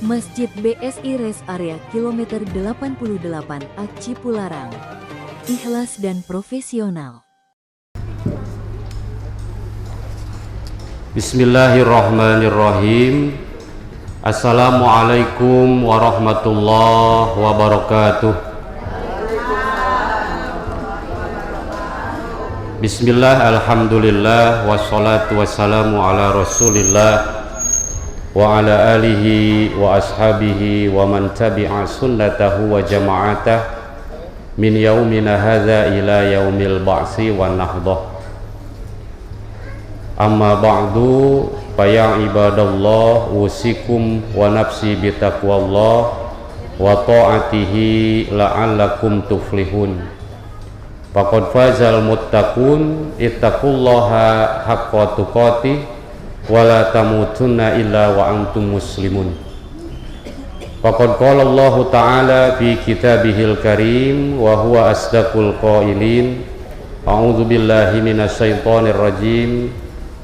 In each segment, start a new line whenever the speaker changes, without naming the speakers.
Masjid BSI Rest Area Kilometer 88 A Cipularang. Ikhlas dan profesional.
Bismillahirrahmanirrahim. Assalamualaikum warahmatullahi wabarakatuh. Bismillah, alhamdulillah, wassalatu wassalamu ala rasulillah wa ala alihi wa ashabihi wa man tabi'a sunnatahu wa jama'atah min yaumina hadha ila yaumil ba'si wa nahdah. Amma ba'du, faya ibadallah, usikum wa nafsi bitaqwallah wa ta'atihi la'allakum tuflihun. Faqad fazal muttaqun, ittaqullaha haqqa tuqatih wa la tamutunna illa wa antum muslimun. Faqad qala Allah Ta'ala fi kitabihil karim wa huwa asdaqul qailin. A'udzu billahi minasyaitonir rajim.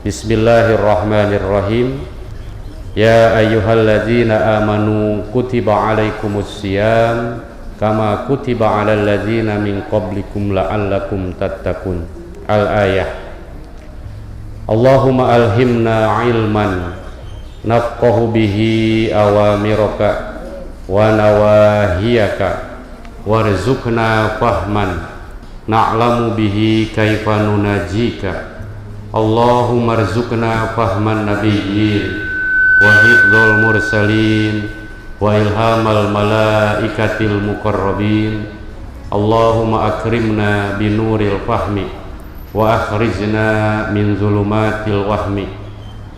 Bismillahirrahmanirrahim. Ya ayyuhalladzina amanu kutiba alaikumusiyam kama kutiba alal ladzina min qablikum la'allakum tattaqun. Al-ayah. Allahumma alhimna ilman nafqahu bihi awamiraka wa nawahiyaka warzuqna fahman na'lamu bihi kaifa nunajika. Allahumma arzuqna fahman nabiyyin wa hifdzal mursalin wa ilhamal malaikatil muqarrabin. Allahumma akrimna binuril fahmi wa akhrijna min zulumatil wahmi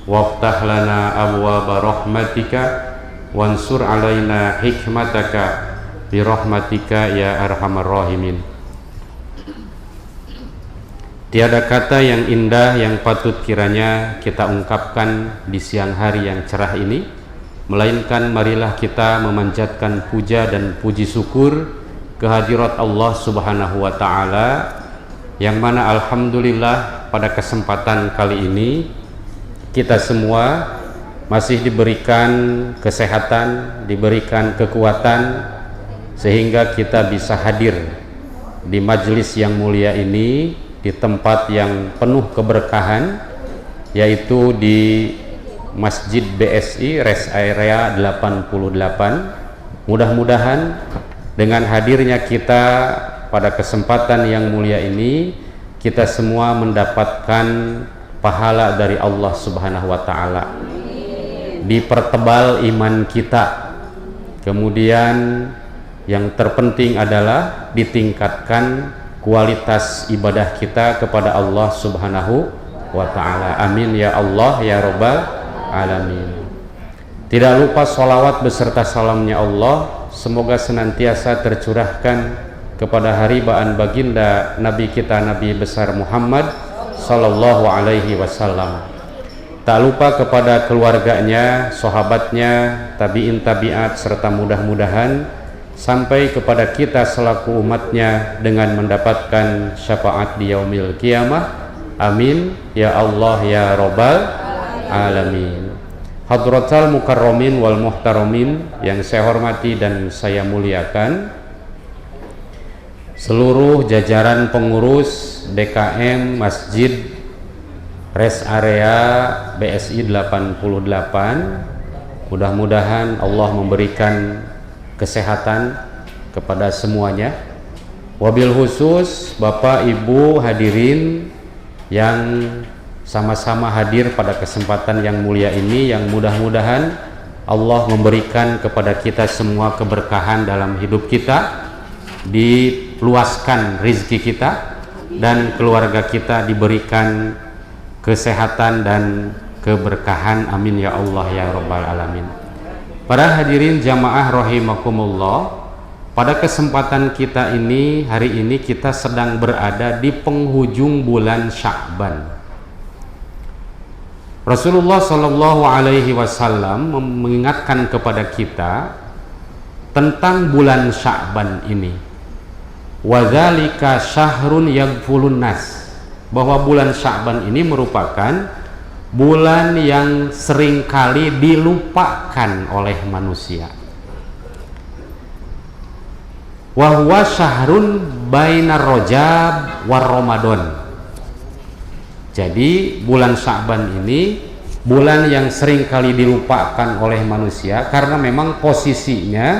waftah lana abwaaba rahmatika wansur alaina hikmataka birahmatika ya arhamar rahimin. Tiada kata yang indah yang patut kiranya kita ungkapkan di siang hari yang cerah ini, melainkan marilah kita memanjatkan puja dan puji syukur kehadirat Allah Subhanahu wa Ta'ala, yang mana alhamdulillah pada kesempatan kali ini kita semua masih diberikan kesehatan, diberikan kekuatan, sehingga kita bisa hadir di majelis yang mulia ini, di tempat yang penuh keberkahan, yaitu di Masjid BSI Rest Area 88. Mudah-mudahan dengan hadirnya kita pada kesempatan yang mulia ini, kita semua mendapatkan pahala dari Allah Subhanahu wa Ta'ala, dipertebal iman kita, kemudian yang terpenting adalah ditingkatkan kualitas ibadah kita kepada Allah Subhanahu wa Ta'ala. Amin ya Allah ya Rabbal Alamin. Tidak lupa sholawat beserta salamnya Allah semoga senantiasa tercurahkan kepada haribaan baginda Nabi kita Nabi besar Muhammad sallallahu alaihi wasallam. Tak lupa kepada keluarganya, sahabatnya, tabi'in tabi'at, serta mudah-mudahan sampai kepada kita selaku umatnya dengan mendapatkan syafaat di yaumil qiyamah. Amin ya Allah ya Rabbal Alamin. Hadratal mukarramin wal muhtaramin yang saya hormati dan saya muliakan, seluruh jajaran pengurus DKM Masjid Rest Area BSI 88, mudah-mudahan Allah memberikan kesehatan kepada semuanya. Wabil khusus Bapak Ibu hadirin yang sama-sama hadir pada kesempatan yang mulia ini, yang mudah-mudahan Allah memberikan kepada kita semua keberkahan dalam hidup kita, diluaskan rizki kita, dan keluarga kita diberikan kesehatan dan keberkahan. Amin ya Allah ya Rabbal Alamin. Para hadirin jamaah rahimakumullah, pada kesempatan kita ini, hari ini kita sedang berada di penghujung bulan Sya'ban. Rasulullah Shallallahu Alaihi Wasallam mengingatkan kepada kita tentang bulan Sya'ban ini. Wadzalika syahrun yaghfulun nas, bahwa bulan Sya'ban ini merupakan bulan yang seringkali dilupakan oleh manusia. Wa huwa syahrun bainar Rajab war Ramadan. Jadi bulan Sya'ban ini bulan yang seringkali dilupakan oleh manusia karena memang posisinya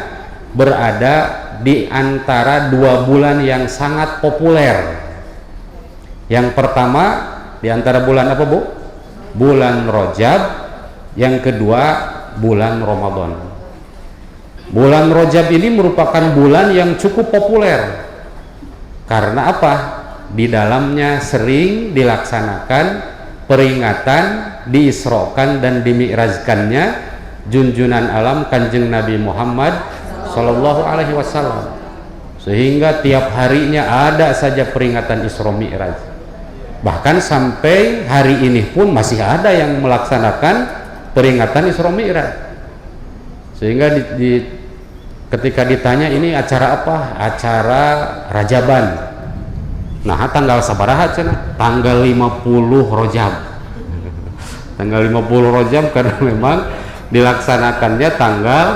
berada di antara dua bulan yang sangat populer. Yang pertama di antara bulan apa, Bu? Bulan Rajab. Yang kedua bulan Ramadan. Bulan Rajab ini merupakan bulan yang cukup populer. Karena apa? Di dalamnya sering dilaksanakan peringatan diisrokan dan dimi'rajkannya junjunan alam Kanjeng Nabi Muhammad Sallallahu Alaihi Wasallam, sehingga tiap harinya ada saja peringatan Isra Mi'raj. Bahkan sampai hari ini pun masih ada yang melaksanakan peringatan Isra Mi'raj, sehingga ketika ditanya ini acara apa, acara Rajaban. Nah, tanggal sabaraha cenah? Tanggal 50 Rajab. Tanggal 50 Rajab karena memang dilaksanakannya tanggal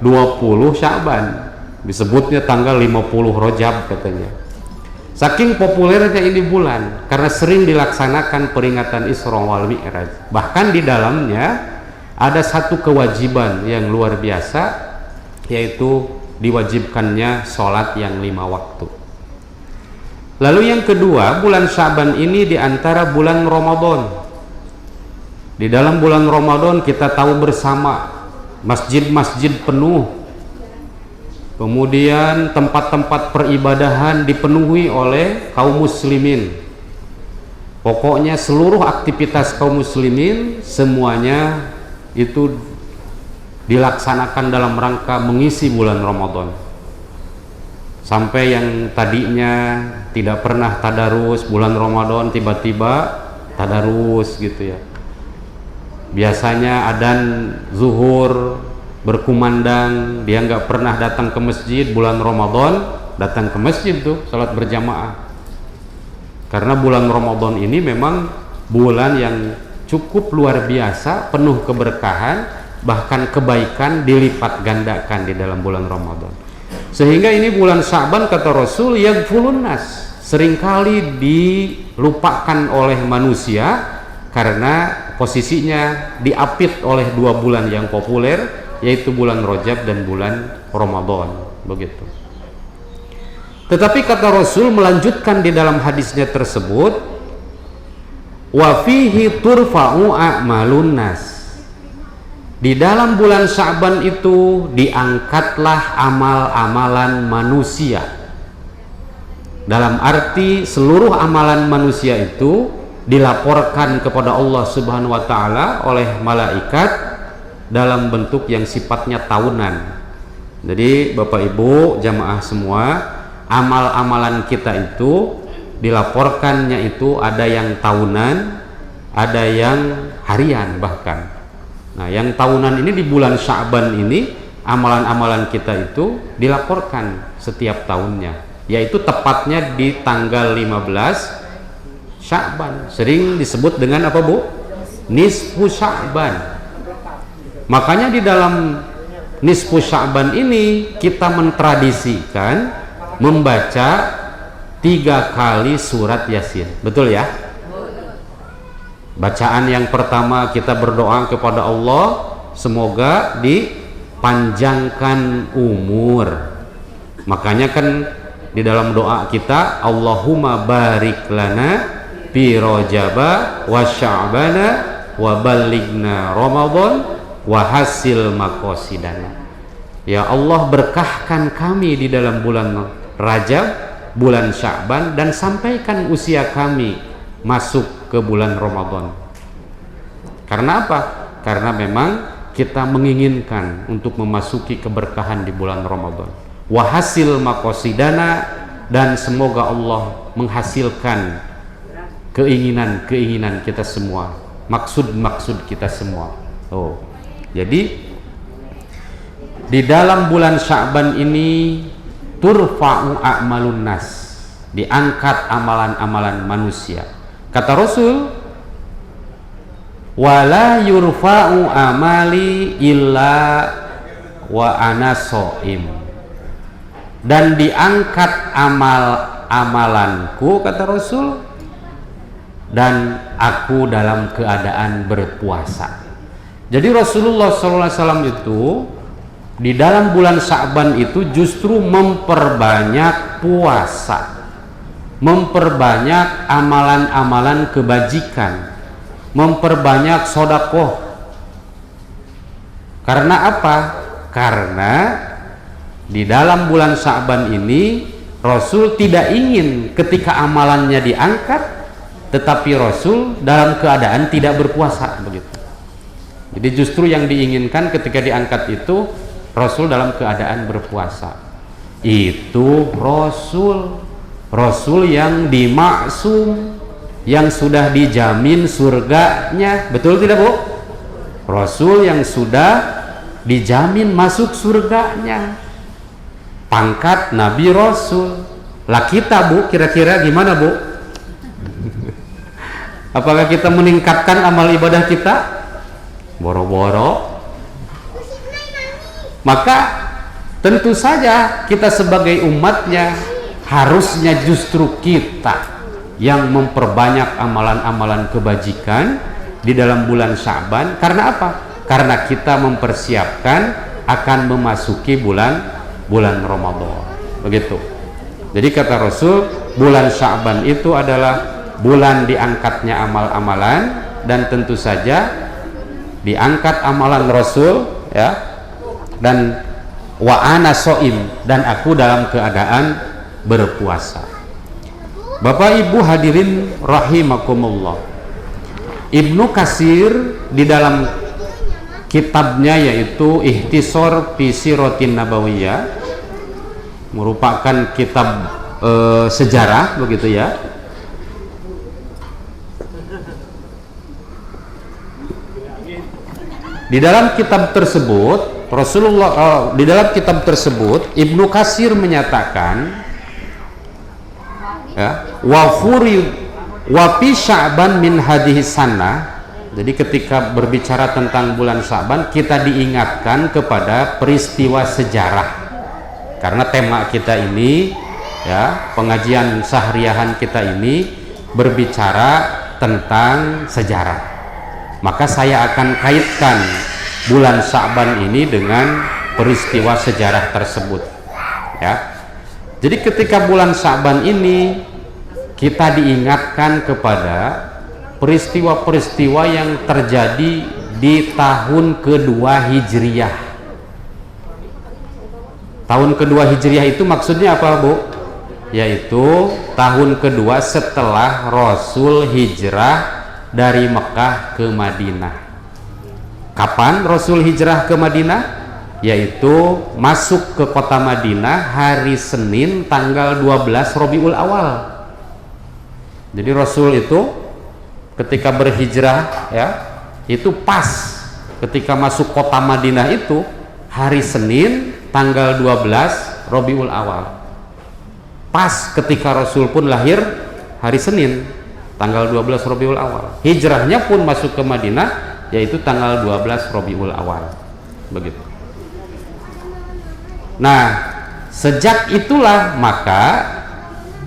20 Sya'ban. Disebutnya tanggal 50 Rajab katanya. Saking populernya ini bulan karena sering dilaksanakan peringatan Isra wal Mi'raj. Bahkan di dalamnya ada satu kewajiban yang luar biasa, yaitu diwajibkannya sholat yang 5 waktu. Lalu yang kedua, bulan Sya'ban ini di antara bulan Ramadan. Di dalam bulan Ramadan kita tahu bersama masjid-masjid penuh, kemudian tempat-tempat peribadahan dipenuhi oleh kaum muslimin. Pokoknya seluruh aktivitas kaum muslimin semuanya itu dilaksanakan dalam rangka mengisi bulan Ramadan. Sampai yang tadinya tidak pernah tadarus bulan Ramadan tiba-tiba tadarus gitu ya. Biasanya adzan zuhur berkumandang, dia nggak pernah datang ke masjid, bulan Ramadan datang ke masjid tuh salat berjamaah. Karena bulan Ramadan ini memang bulan yang cukup luar biasa, penuh keberkahan, bahkan kebaikan dilipat gandakan di dalam bulan Ramadan. Sehingga ini bulan Sya'ban kata Rasul yaghfulun nas, seringkali dilupakan oleh manusia karena posisinya diapit oleh dua bulan yang populer, yaitu bulan Rajab dan bulan Ramadan, begitu. Tetapi kata Rasul melanjutkan di dalam hadisnya tersebut, wa fihi turfa'u a'malun nas. Di dalam bulan Sya'ban itu diangkatlah amal-amalan manusia. Dalam arti seluruh amalan manusia itu dilaporkan kepada Allah Subhanahu wa taala oleh malaikat dalam bentuk yang sifatnya tahunan. Jadi Bapak Ibu jamaah semua, amal-amalan kita itu dilaporkannya itu ada yang tahunan, ada yang harian bahkan. Nah, yang tahunan ini di bulan Sya'ban ini amalan-amalan kita itu dilaporkan setiap tahunnya, yaitu tepatnya di tanggal 15 Sya'ban. Sering disebut dengan apa, Bu? Nisfu Sya'ban. Makanya di dalam Nisfu Sya'ban ini kita mentradisikan membaca 3 kali surat Yasin. Betul ya? Bacaan yang pertama kita berdoa kepada Allah semoga dipanjangkan umur. Makanya kan di dalam doa kita Allahumma barik lana fi Rajaba wa Sya'bana wa ballighna Ramadan wa hasil maqasidana. Ya Allah, berkahkan kami di dalam bulan Rajab, bulan Sya'ban, dan sampaikan usia kami masuk ke bulan Ramadan. Karena apa? Karena memang kita menginginkan untuk memasuki keberkahan di bulan Ramadan. Wa hasil maqasidana, dan semoga Allah menghasilkan keinginan-keinginan kita semua, maksud-maksud kita semua. Oh, jadi di dalam bulan Sya'ban ini turfa'u a'malun nas, diangkat amalan-amalan manusia. Kata Rasul, wala yurfa'u amali illa wa ana shaim, dan diangkat amalanku kata Rasul dan aku dalam keadaan berpuasa. Jadi Rasulullah SAW itu di dalam bulan Sya'ban itu justru memperbanyak puasa, memperbanyak amalan-amalan kebajikan, memperbanyak sedekah. Karena apa? Karena di dalam bulan Sya'ban ini Rasul tidak ingin ketika amalannya diangkat, tetapi Rasul dalam keadaan tidak berpuasa, begitu. Jadi justru yang diinginkan ketika diangkat itu Rasul dalam keadaan berpuasa. Itu Rasul yang dimaksum, yang sudah dijamin surganya, betul tidak Bu? Rasul yang sudah dijamin masuk surganya, pangkat Nabi Rasul. Lah kita Bu, kira-kira gimana Bu? Apakah kita meningkatkan amal ibadah kita? Boro-boro. Maka tentu saja kita sebagai umatnya harusnya justru kita yang memperbanyak amalan-amalan kebajikan di dalam bulan Sya'ban. Karena apa? Karena kita mempersiapkan akan memasuki bulan Ramadan, begitu. Jadi kata Rasul, bulan Sya'ban itu adalah bulan diangkatnya amal-amalan, dan tentu saja diangkat amalan Rasul, ya. Dan wa ana shaim, dan aku dalam keadaan berpuasa. Bapak Ibu hadirin rahimakumullah, Ibnu Katsir di dalam kitabnya yaitu Ikhtisar fi Siratin Nabawiyah, merupakan kitab sejarah, begitu ya. Di dalam kitab tersebut di dalam kitab tersebut Ibnu Katsir menyatakan, ya, wa fi Sya'ban min hadhihi sanah. Jadi ketika berbicara tentang bulan Sya'ban, kita diingatkan kepada peristiwa sejarah, karena tema kita ini, ya, pengajian sahriahan kita ini berbicara tentang sejarah. Maka saya akan kaitkan bulan Sya'ban ini dengan peristiwa sejarah tersebut, ya. Jadi ketika bulan Sya'ban ini kita diingatkan kepada peristiwa-peristiwa yang terjadi di tahun kedua Hijriyah. Tahun kedua Hijriyah itu maksudnya apa Bu? Yaitu tahun kedua setelah Rasul hijrah dari Mekah ke Madinah. Kapan Rasul hijrah ke Madinah? Yaitu masuk ke kota Madinah hari Senin tanggal 12 Rabiul Awal. Jadi Rasul itu ketika berhijrah, ya, itu pas ketika masuk kota Madinah itu hari Senin tanggal 12 Rabiul Awal. Pas ketika Rasul pun lahir hari Senin tanggal 12 Rabiul Awal. Hijrahnya pun masuk ke Madinah yaitu tanggal 12 Rabiul Awal, begitu. Nah, sejak itulah maka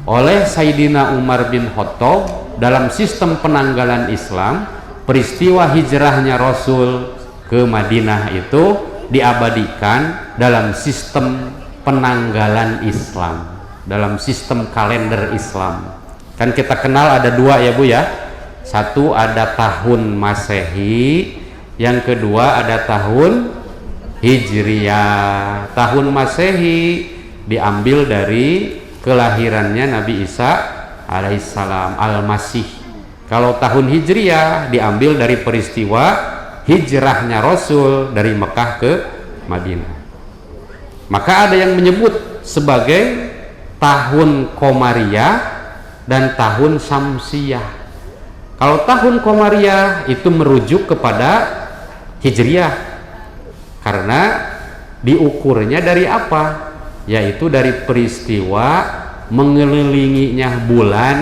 oleh Sayyidina Umar bin Khattab dalam sistem penanggalan Islam, peristiwa hijrahnya Rasul ke Madinah itu diabadikan dalam sistem penanggalan Islam, dalam sistem kalender Islam. Kan kita kenal ada dua ya Bu ya, satu ada tahun Masehi, yang kedua ada tahun Hijriyah. Tahun Masehi diambil dari kelahirannya Nabi Isa alaihissalam, al-Masih. Kalau tahun Hijriyah diambil dari peristiwa hijrahnya Rasul dari Mekah ke Madinah. Maka ada yang menyebut sebagai tahun Qamariyah dan tahun Syamsiyah. Kalau tahun Qamariyah itu merujuk kepada Hijriyah, karena diukurnya dari apa? Yaitu dari peristiwa mengelilinginya bulan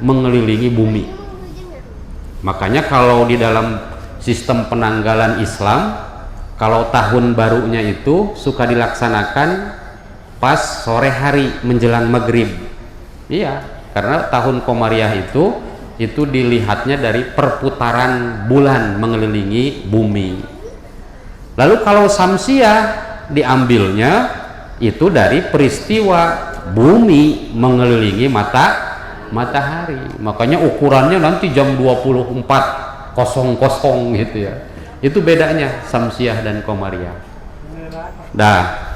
mengelilingi bumi. Makanya kalau di dalam sistem penanggalan Islam, kalau tahun barunya itu suka dilaksanakan pas sore hari menjelang maghrib. Iya, karena tahun Komariah itu dilihatnya dari perputaran bulan mengelilingi bumi. Lalu kalau Samsiah diambilnya itu dari peristiwa bumi mengelilingi matahari. Makanya ukurannya nanti jam 24.00 gitu ya. Itu bedanya Samsiah dan Komariah. Nah,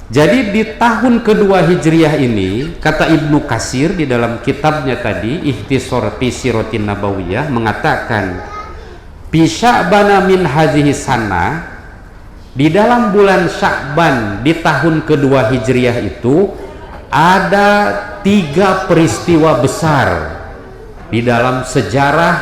jadi di tahun kedua Hijriah ini, kata Ibnu Katsir di dalam kitabnya tadi Ikhtisar fi Siratin Nabawiyah mengatakan, "Fi Sya'ban min hadhihi sanah", di dalam bulan Sya'ban di tahun kedua Hijriah itu ada 3 peristiwa besar di dalam sejarah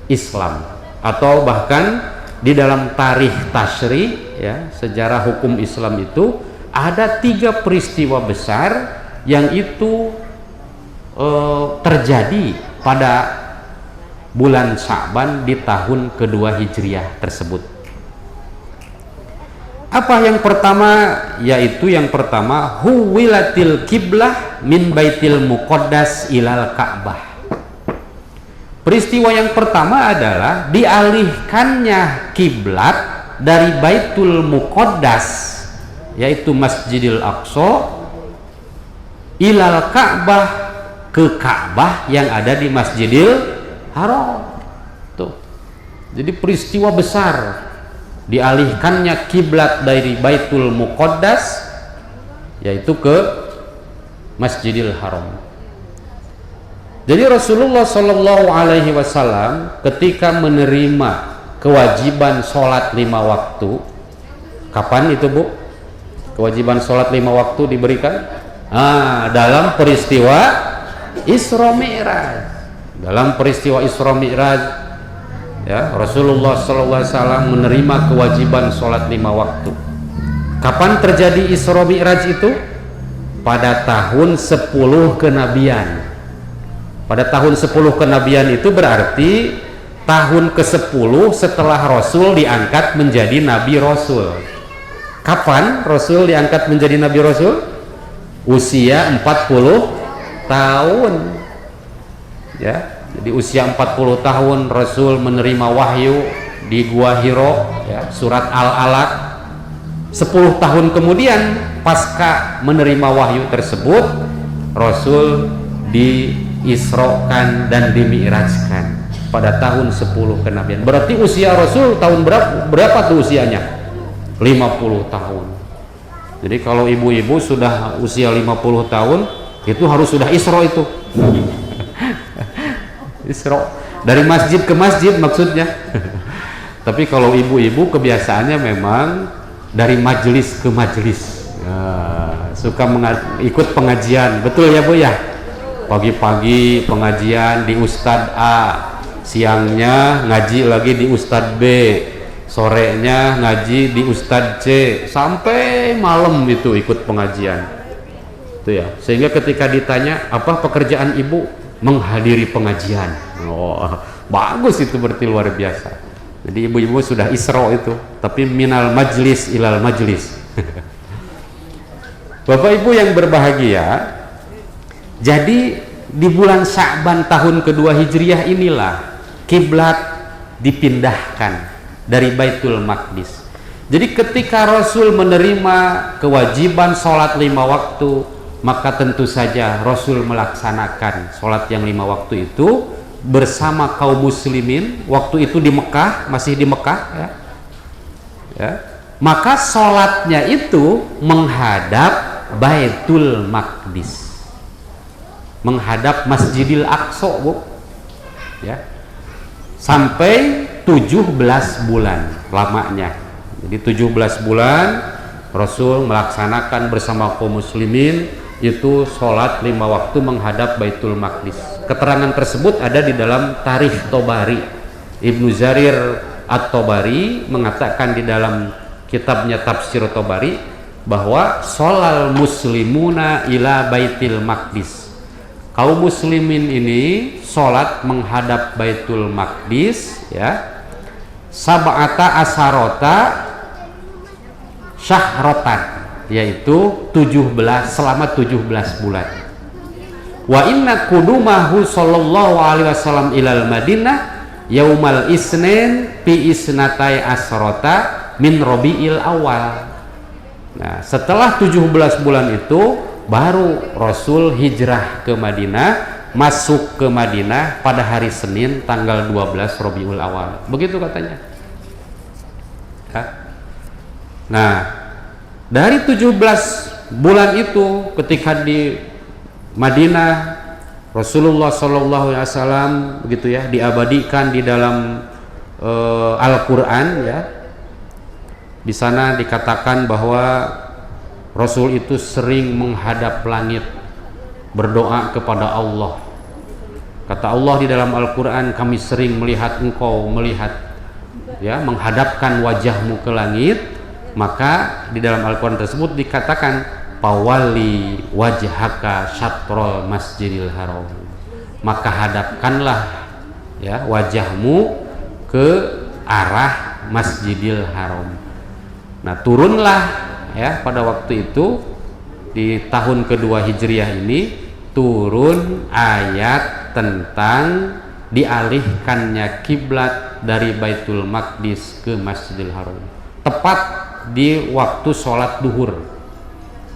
Islam, atau bahkan di dalam tarikh tasyri, ya, sejarah hukum Islam itu ada 3 peristiwa besar yang itu terjadi pada bulan Sya'ban di tahun kedua Hijriah tersebut. Apa yang pertama? Yaitu yang pertama, huwilatil kiblah min baitil muqaddas ilal Ka'bah. Peristiwa yang pertama adalah dialihkannya kiblat dari Baitul Muqaddas, yaitu Masjidil Aqsa, ilal Ka'bah, ke Ka'bah yang ada di Masjidil Haram. Tuh. Jadi peristiwa besar, dialihkannya kiblat dari Baitul Muqaddas yaitu ke Masjidil Haram. Jadi Rasulullah Shallallahu Alaihi Wasallam ketika menerima kewajiban sholat 5 waktu, kapan itu Bu? Kewajiban sholat 5 waktu diberikan? Dalam peristiwa Isra Mi'raj. Dalam peristiwa Isra Mi'raj, ya, Rasulullah SAW menerima kewajiban sholat 5 waktu. Kapan terjadi Isra Mi'raj itu? Pada tahun 10 kenabian. Pada tahun 10 kenabian itu berarti tahun ke-10 setelah Rasul diangkat menjadi Nabi Rasul. Kapan Rasul diangkat menjadi Nabi Rasul? Usia 40 tahun, ya. Jadi usia 40 tahun Rasul menerima wahyu di Gua Hiro, ya, surat Al-Alaq. 10 tahun kemudian pasca menerima wahyu tersebut, Rasul diisrokan dan dimi'rajkan pada tahun 10 kenabian. Berarti usia Rasul tahun berapa tuh usianya? 50 tahun. Jadi kalau ibu-ibu sudah usia 50 tahun itu harus sudah Isra itu. Isra dari masjid ke masjid maksudnya. Tapi kalau ibu-ibu kebiasaannya memang dari majelis ke majelis, ya, suka ikut pengajian, betul ya Bu ya? Pagi-pagi pengajian di Ustadz A, siangnya ngaji lagi di Ustadz B, sorenya ngaji di Ustadz C, sampai malam itu ikut pengajian. Itu ya, sehingga ketika ditanya apa pekerjaan ibu, menghadiri pengajian. Oh, bagus itu, berarti luar biasa. Jadi ibu-ibu sudah Isra itu, tapi minal majlis ilal majlis. Bapak Ibu yang berbahagia, jadi di bulan Sya'ban tahun kedua Hijriah inilah kiblat dipindahkan dari Baitul Maqdis. Jadi ketika Rasul menerima kewajiban sholat 5 waktu, maka tentu saja Rasul melaksanakan sholat yang 5 waktu itu bersama kaum muslimin. Waktu itu di Mekah, masih di Mekah, ya. Ya. Maka sholatnya itu menghadap Baitul Maqdis, menghadap Masjidil Aqsa, Bu, ya, sampai 17 bulan lamanya. Jadi 17 bulan Rasul melaksanakan bersama kaum muslimin itu sholat 5 waktu menghadap Baitul Maqdis. Keterangan tersebut ada di dalam Tarikh Tobari. Ibnu Jarir At-Tobari mengatakan di dalam kitabnya Tafsir Tobari bahwa sholal muslimuna ila Baitil Maqdis. Kaum muslimin ini sholat menghadap Baitul Maqdis, ya, sab'ata asharota syahrotan, yaitu 17, selama 17 bulan. Wa inna kudumahu sallallahu alaihi wasallam ilal Madinah yaumal isnin fi isnatai asrota min Rabiil awal. Nah, setelah 17 bulan itu baru Rasul hijrah ke Madinah, masuk ke Madinah pada hari Senin tanggal 12 Rabiul awal. Begitu katanya. Nah, dari 17 bulan itu ketika di Madinah, Rasulullah Shallallahu Alaihi Wasallam begitu ya, diabadikan di dalam Al-Quran ya. Di sana dikatakan bahwa Rasul itu sering menghadap langit berdoa kepada Allah. Kata Allah di dalam Al-Quran, kami sering melihat engkau ya, menghadapkan wajahmu ke langit. Maka di dalam Al-Quran tersebut dikatakan pawali wajhaka syatrul masjidil haram, maka hadapkanlah ya wajahmu ke arah Masjidil Haram. Nah, turunlah ya pada waktu itu di tahun kedua Hijriah ini turun ayat tentang dialihkannya kiblat dari Baitul Maqdis ke Masjidil Haram, tepat di waktu sholat duhur.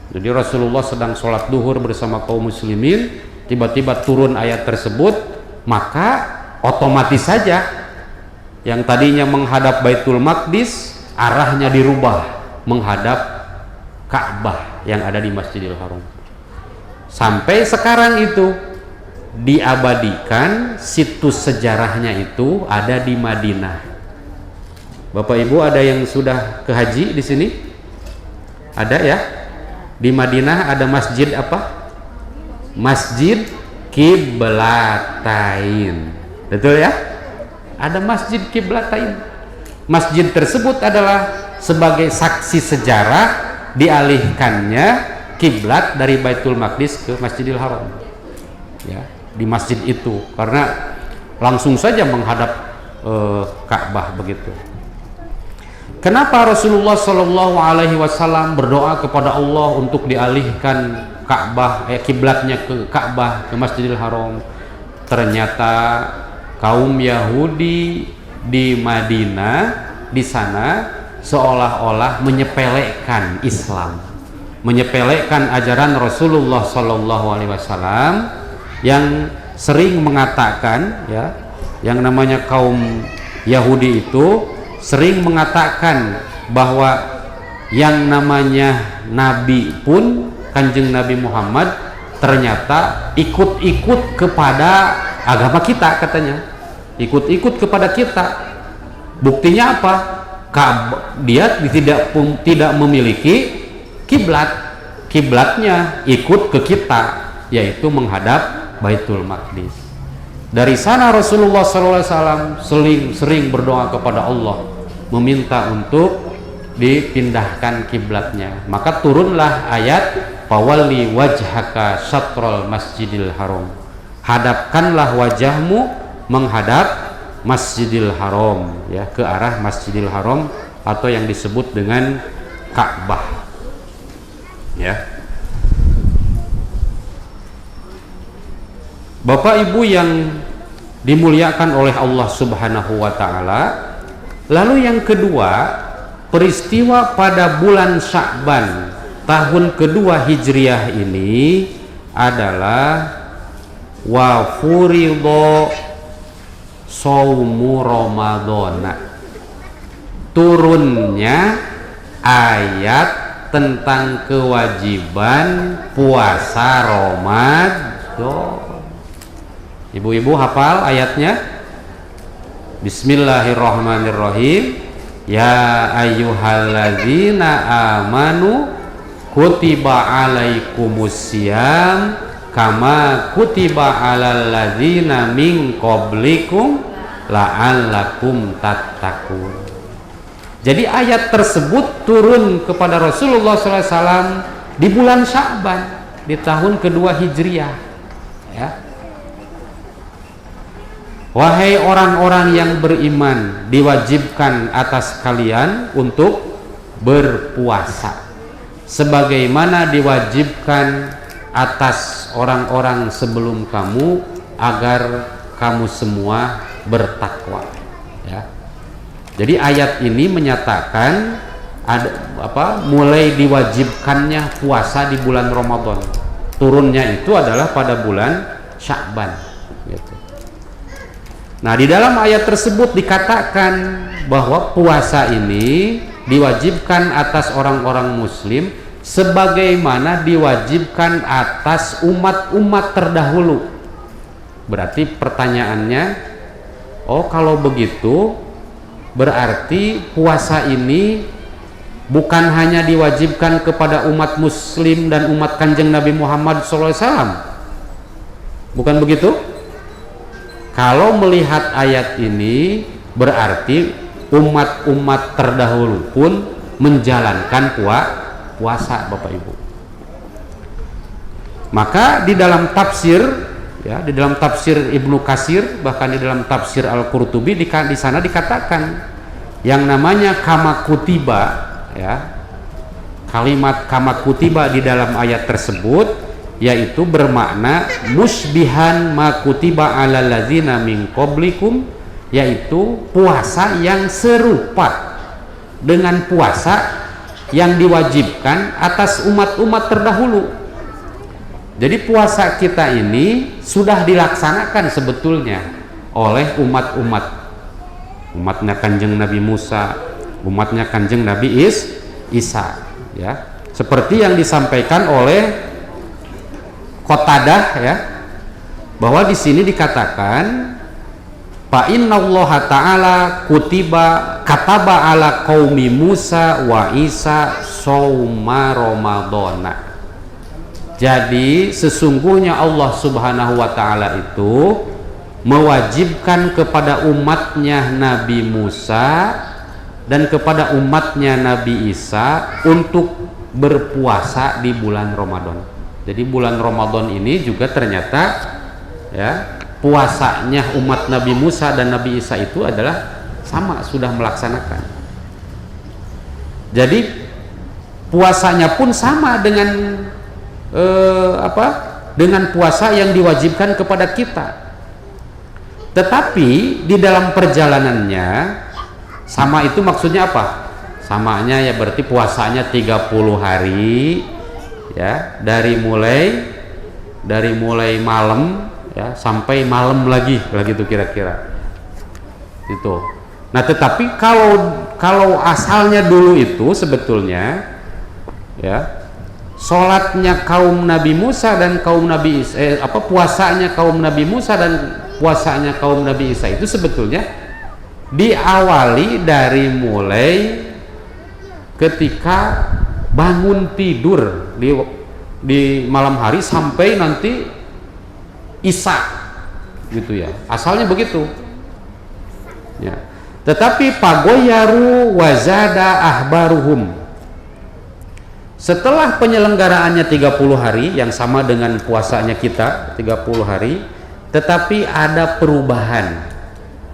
Jadi Rasulullah sedang sholat duhur bersama kaum muslimin, tiba-tiba turun ayat tersebut, maka otomatis saja yang tadinya menghadap Baitul Maqdis arahnya dirubah menghadap Ka'bah yang ada di Masjidil Haram. Sampai sekarang itu diabadikan, situs sejarahnya itu ada di Madinah. Bapak Ibu ada yang sudah ke haji di sini? Ada ya? Di Madinah ada masjid apa? Masjid Qiblatain. Betul ya? Ada Masjid Qiblatain. Masjid tersebut adalah sebagai saksi sejarah dialihkannya kiblat dari Baitul Maqdis ke Masjidil Haram. Ya, di masjid itu karena langsung saja menghadap Ka'bah begitu. Kenapa Rasulullah Shallallahu Alaihi Wasallam berdoa kepada Allah untuk dialihkan Ka'bah, kiblatnya ke Ka'bah, ke Masjidil Haram? Ternyata kaum Yahudi di Madinah di sana seolah-olah menyepelekan Islam, menyepelekan ajaran Rasulullah Shallallahu Alaihi Wasallam yang sering mengatakan ya, yang namanya kaum Yahudi itu sering mengatakan bahwa yang namanya Nabi pun, Kanjeng Nabi Muhammad, ternyata ikut-ikut kepada agama kita katanya, ikut-ikut kepada kita. Buktinya apa? Dia tidak memiliki kiblat, kiblatnya ikut ke kita, yaitu menghadap Baitul Maqdis. Dari sana Rasulullah SAW sering berdoa kepada Allah, meminta untuk dipindahkan kiblatnya. Maka turunlah ayat fawalli wajhaka syatrul masjidil haram, hadapkanlah wajahmu menghadap Masjidil Haram, ya, ke arah Masjidil Haram atau yang disebut dengan Ka'bah, ya. Bapak Ibu yang dimuliakan oleh Allah Subhanahu wa Ta'ala, lalu yang kedua, peristiwa pada bulan Sya'ban tahun kedua Hijriah ini adalah wa furidho saumu Ramadhana, turunnya ayat tentang kewajiban puasa Ramadan. Ibu-ibu hafal ayatnya? Bismillahirrahmanirrahim. Ya ayyuhalladzina amanu kutiba alaikumusiyam kama kutiba alal ladzina min qablikum la'allakum tattaqun. Jadi ayat tersebut turun kepada Rasulullah SAW di bulan Sya'ban di tahun kedua Hijriah, ya. wahai orang-orang yang beriman, diwajibkan atas kalian untuk berpuasa sebagaimana diwajibkan atas orang-orang sebelum kamu agar kamu semua bertakwa, ya. Jadi ayat ini menyatakan mulai diwajibkannya puasa di bulan Ramadan. Turunnya itu adalah pada bulan Sya'ban, gitu. Nah, di dalam ayat tersebut dikatakan bahwa puasa ini diwajibkan atas orang-orang muslim sebagaimana diwajibkan atas umat-umat terdahulu. Berarti pertanyaannya, oh kalau begitu berarti puasa ini bukan hanya diwajibkan kepada umat muslim dan umat kanjeng Nabi Muhammad SAW, bukan begitu? Kalau melihat ayat ini berarti umat-umat terdahulu pun menjalankan puasa, Bapak Ibu. Maka di dalam tafsir, ya, di dalam tafsir Ibnu Katsir, bahkan di dalam tafsir Al-Qurtubi di sana dikatakan yang namanya kama kutiba, ya, kalimat kama kutiba di dalam ayat tersebut yaitu bermakna musbihan ma kutiba alal ladzina min qablikum, yaitu puasa yang serupa dengan puasa yang diwajibkan atas umat-umat terdahulu. Jadi puasa kita ini sudah dilaksanakan sebetulnya oleh umatnya kanjeng Nabi Musa, umatnya kanjeng Nabi Isa, ya. Seperti yang disampaikan oleh Qatadah, ya, bahwa di sini dikatakan fa innallaha ta'ala kataba ala qaumi Musa wa Isa shauma ramadhana. Jadi sesungguhnya Allah Subhanahu wa taala itu mewajibkan kepada umatnya Nabi Musa dan kepada umatnya Nabi Isa untuk berpuasa di bulan Ramadan. Jadi bulan Ramadan ini juga ternyata, ya, puasanya umat Nabi Musa dan Nabi Isa itu adalah sama, sudah melaksanakan. Jadi puasanya pun sama dengan dengan puasa yang diwajibkan kepada kita. Tetapi di dalam perjalanannya sama, itu maksudnya apa? Samanya ya berarti puasanya 30 hari, ya, dari mulai malam, ya, sampai malam lagi itu kira-kira itu. Nah, tetapi kalau asalnya dulu itu sebetulnya, ya, sholatnya kaum Nabi Musa dan kaum Nabi Isa, puasanya kaum Nabi Musa dan puasanya kaum Nabi Isa itu sebetulnya diawali dari mulai ketika bangun tidur di malam hari sampai nanti Isya, gitu ya. Asalnya begitu, ya. Tetapi pagoyaru wazada ahbaruhum, setelah penyelenggaraannya 30 hari yang sama dengan puasanya kita 30 hari, tetapi ada perubahan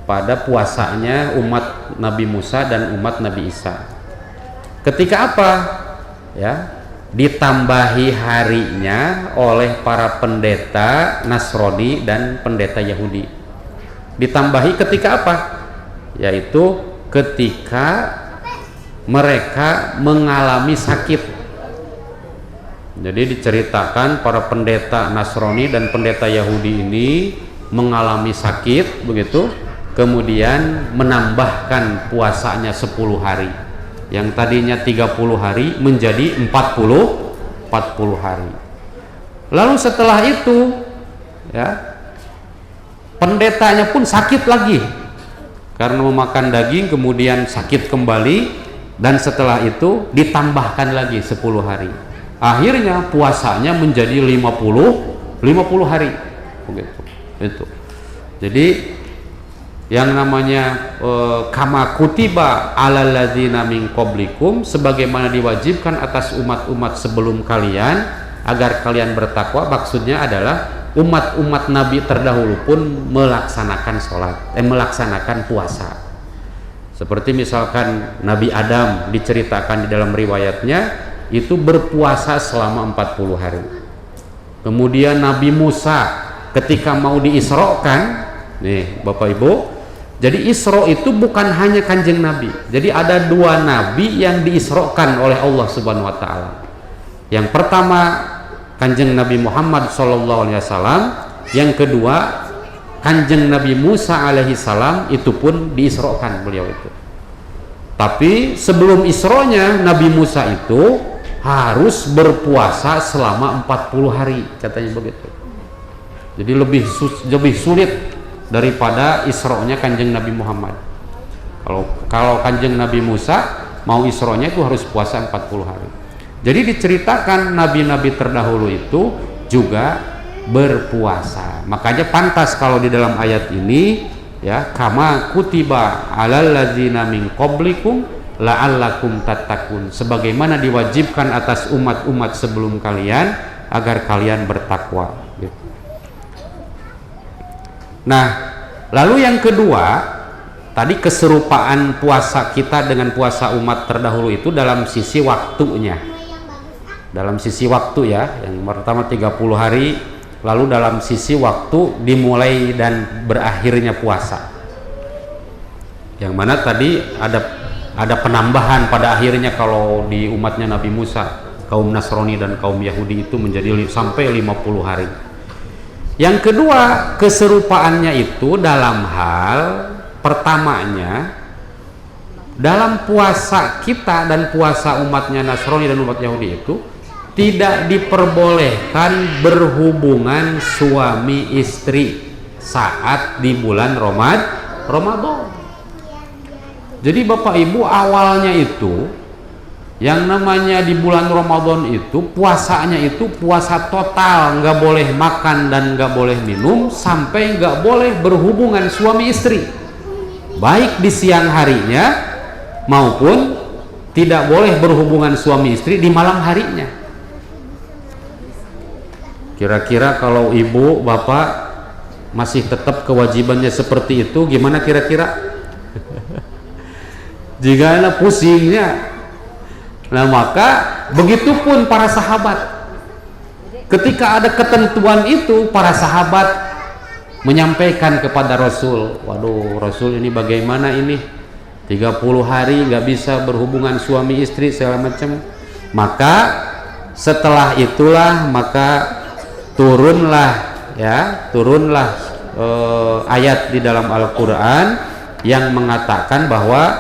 pada puasanya umat Nabi Musa dan umat Nabi Isa. Ketika apa? Ya, ditambahi harinya oleh para pendeta Nasrani dan pendeta Yahudi. Ditambahi ketika apa? Yaitu ketika mereka mengalami sakit. Jadi diceritakan para pendeta Nasrani dan pendeta Yahudi ini mengalami sakit, begitu, kemudian menambahkan puasanya 10 hari, yang tadinya 30 hari menjadi 40 hari. Lalu setelah itu, ya, pendetanya pun sakit lagi karena memakan daging, kemudian sakit kembali, dan setelah itu ditambahkan lagi 10 hari. Akhirnya puasanya menjadi 50 hari, begitu. Itu. Jadi yang namanya kama kutiba alal ladzina min qablikum, sebagaimana diwajibkan atas umat-umat sebelum kalian agar kalian bertakwa, maksudnya adalah umat-umat Nabi terdahulu pun melaksanakan melaksanakan puasa. Seperti misalkan Nabi Adam diceritakan di dalam riwayatnya itu berpuasa selama 40 hari. Kemudian Nabi Musa ketika mau diisrokan, nih Bapak Ibu, jadi Isra itu bukan hanya kanjeng Nabi. Jadi ada dua Nabi yang diisrokan oleh Allah Subhanahu Wa Taala. Yang pertama kanjeng Nabi Muhammad SAW, yang kedua kanjeng Nabi Musa alaihi salam itu pun diisrokan beliau itu. Tapi sebelum isronya Nabi Musa itu harus berpuasa selama 40 hari katanya begitu. Jadi lebih sulit daripada isronya kanjeng Nabi Muhammad. Kalau kanjeng Nabi Musa mau isronya itu harus puasa 40 hari. Jadi diceritakan nabi-nabi terdahulu itu juga berpuasa. Makanya pantas kalau di dalam ayat ini ya, kama kutiba alal ladzina min qablikum la'allakum tattaqun, sebagaimana diwajibkan atas umat-umat sebelum kalian agar kalian bertakwa gitu. Nah, lalu yang kedua, tadi keserupaan puasa kita dengan puasa umat terdahulu itu dalam sisi waktunya. Dalam sisi waktu ya, yang pertama 30 hari, lalu dalam sisi waktu dimulai dan berakhirnya puasa. Yang mana tadi ada penambahan pada akhirnya kalau di umatnya Nabi Musa, kaum Nasrani dan kaum Yahudi itu menjadi sampai 50 hari. Yang kedua, keserupaannya itu dalam hal pertamanya, dalam puasa kita dan puasa umatnya Nasrani dan umat Yahudi itu tidak diperbolehkan berhubungan suami istri saat di bulan Ramadan. Jadi Bapak Ibu, awalnya itu yang namanya di bulan Ramadan itu puasanya itu puasa total, nggak boleh makan dan nggak boleh minum, sampai nggak boleh berhubungan suami istri baik di siang harinya maupun tidak boleh berhubungan suami istri di malam harinya. Kira-kira kalau ibu bapak masih tetap kewajibannya seperti itu, gimana kira-kira? Jika ada pusingnya. Nah, maka begitupun para sahabat. Ketika ada ketentuan itu, para sahabat menyampaikan kepada Rasul, waduh Rasul, ini bagaimana ini? 30 hari nggak bisa berhubungan suami istri segala macam. Maka setelah itulah maka turunlah ayat di dalam Al-Quran yang mengatakan bahwa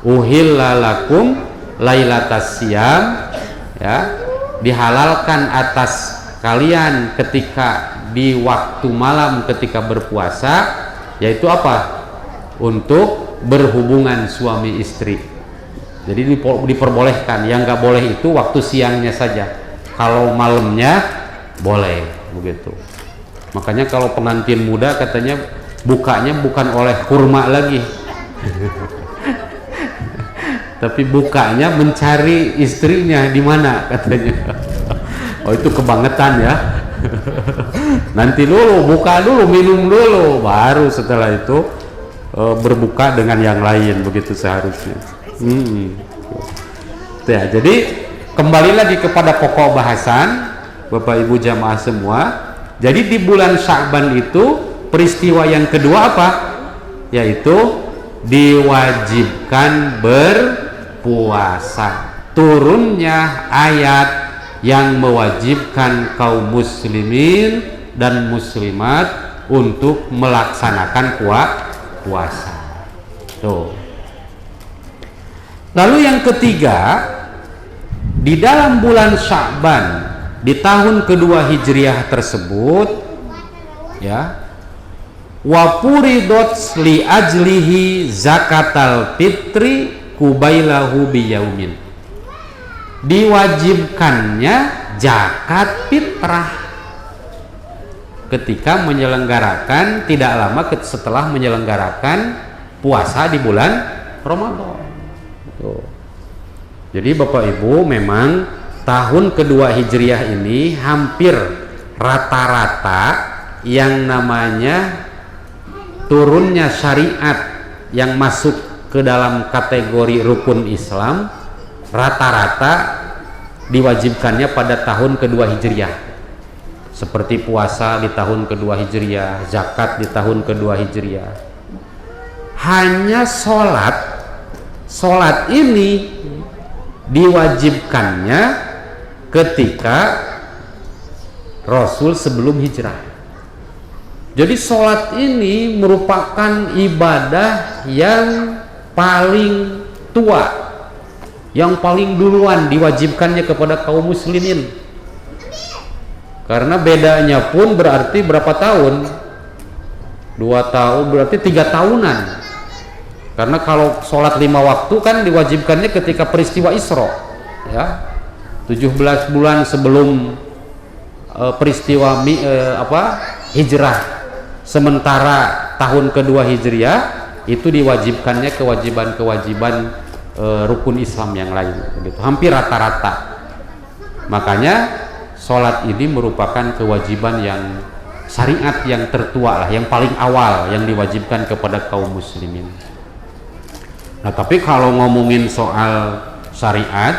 uhilla lakum lailatas siyam, ya, dihalalkan atas kalian ketika di waktu malam ketika berpuasa, yaitu apa? Untuk berhubungan suami istri. Jadi diperbolehkan. Yang nggak boleh itu waktu siangnya saja, kalau malamnya boleh begitu. Makanya kalau pengantin muda katanya bukanya bukan oleh kurma lagi tapi bukanya mencari istrinya di mana katanya. Oh, itu kebangetan ya. Nanti dulu buka dulu, minum dulu, baru setelah itu berbuka dengan yang lain, begitu seharusnya. Ya, jadi kembali lagi kepada pokok bahasan Bapak Ibu jamaah semua. Jadi di bulan Sya'ban itu peristiwa yang kedua apa? Yaitu diwajibkan berpuasa. Turunnya ayat yang mewajibkan kaum muslimin dan muslimat untuk melaksanakan puasa. Tuh. Lalu yang ketiga, di dalam bulan Sya'ban di tahun kedua Hijriah tersebut, ya, wa furidot li ajlihi zakatal fitri kubailahu biyaumin, diwajibkannya zakat fitrah ketika menyelenggarakan, tidak lama setelah menyelenggarakan puasa di bulan Ramadan. Jadi Bapak Ibu, memang tahun kedua Hijriah ini hampir rata-rata yang namanya turunnya syariat yang masuk ke dalam kategori rukun Islam rata-rata diwajibkannya pada tahun kedua Hijriah, seperti puasa di tahun kedua Hijriah, zakat di tahun kedua Hijriah. Hanya sholat ini diwajibkannya ketika Rasul sebelum hijrah. Jadi sholat ini merupakan ibadah yang paling tua, yang paling duluan diwajibkannya kepada kaum muslimin. Karena bedanya pun berarti berapa tahun? 2 tahun, berarti 3 tahunan. Karena kalau sholat 5 waktu kan diwajibkannya ketika peristiwa Isra, ya, 17 bulan sebelum peristiwa hijrah. Sementara tahun kedua Hijriah itu diwajibkannya kewajiban-kewajiban rukun Islam yang lain, gitu. Hampir rata-rata. Makanya sholat ini merupakan kewajiban yang syariat yang tertua lah, yang paling awal yang diwajibkan kepada kaum muslimin. Nah, tapi kalau ngomongin soal syariat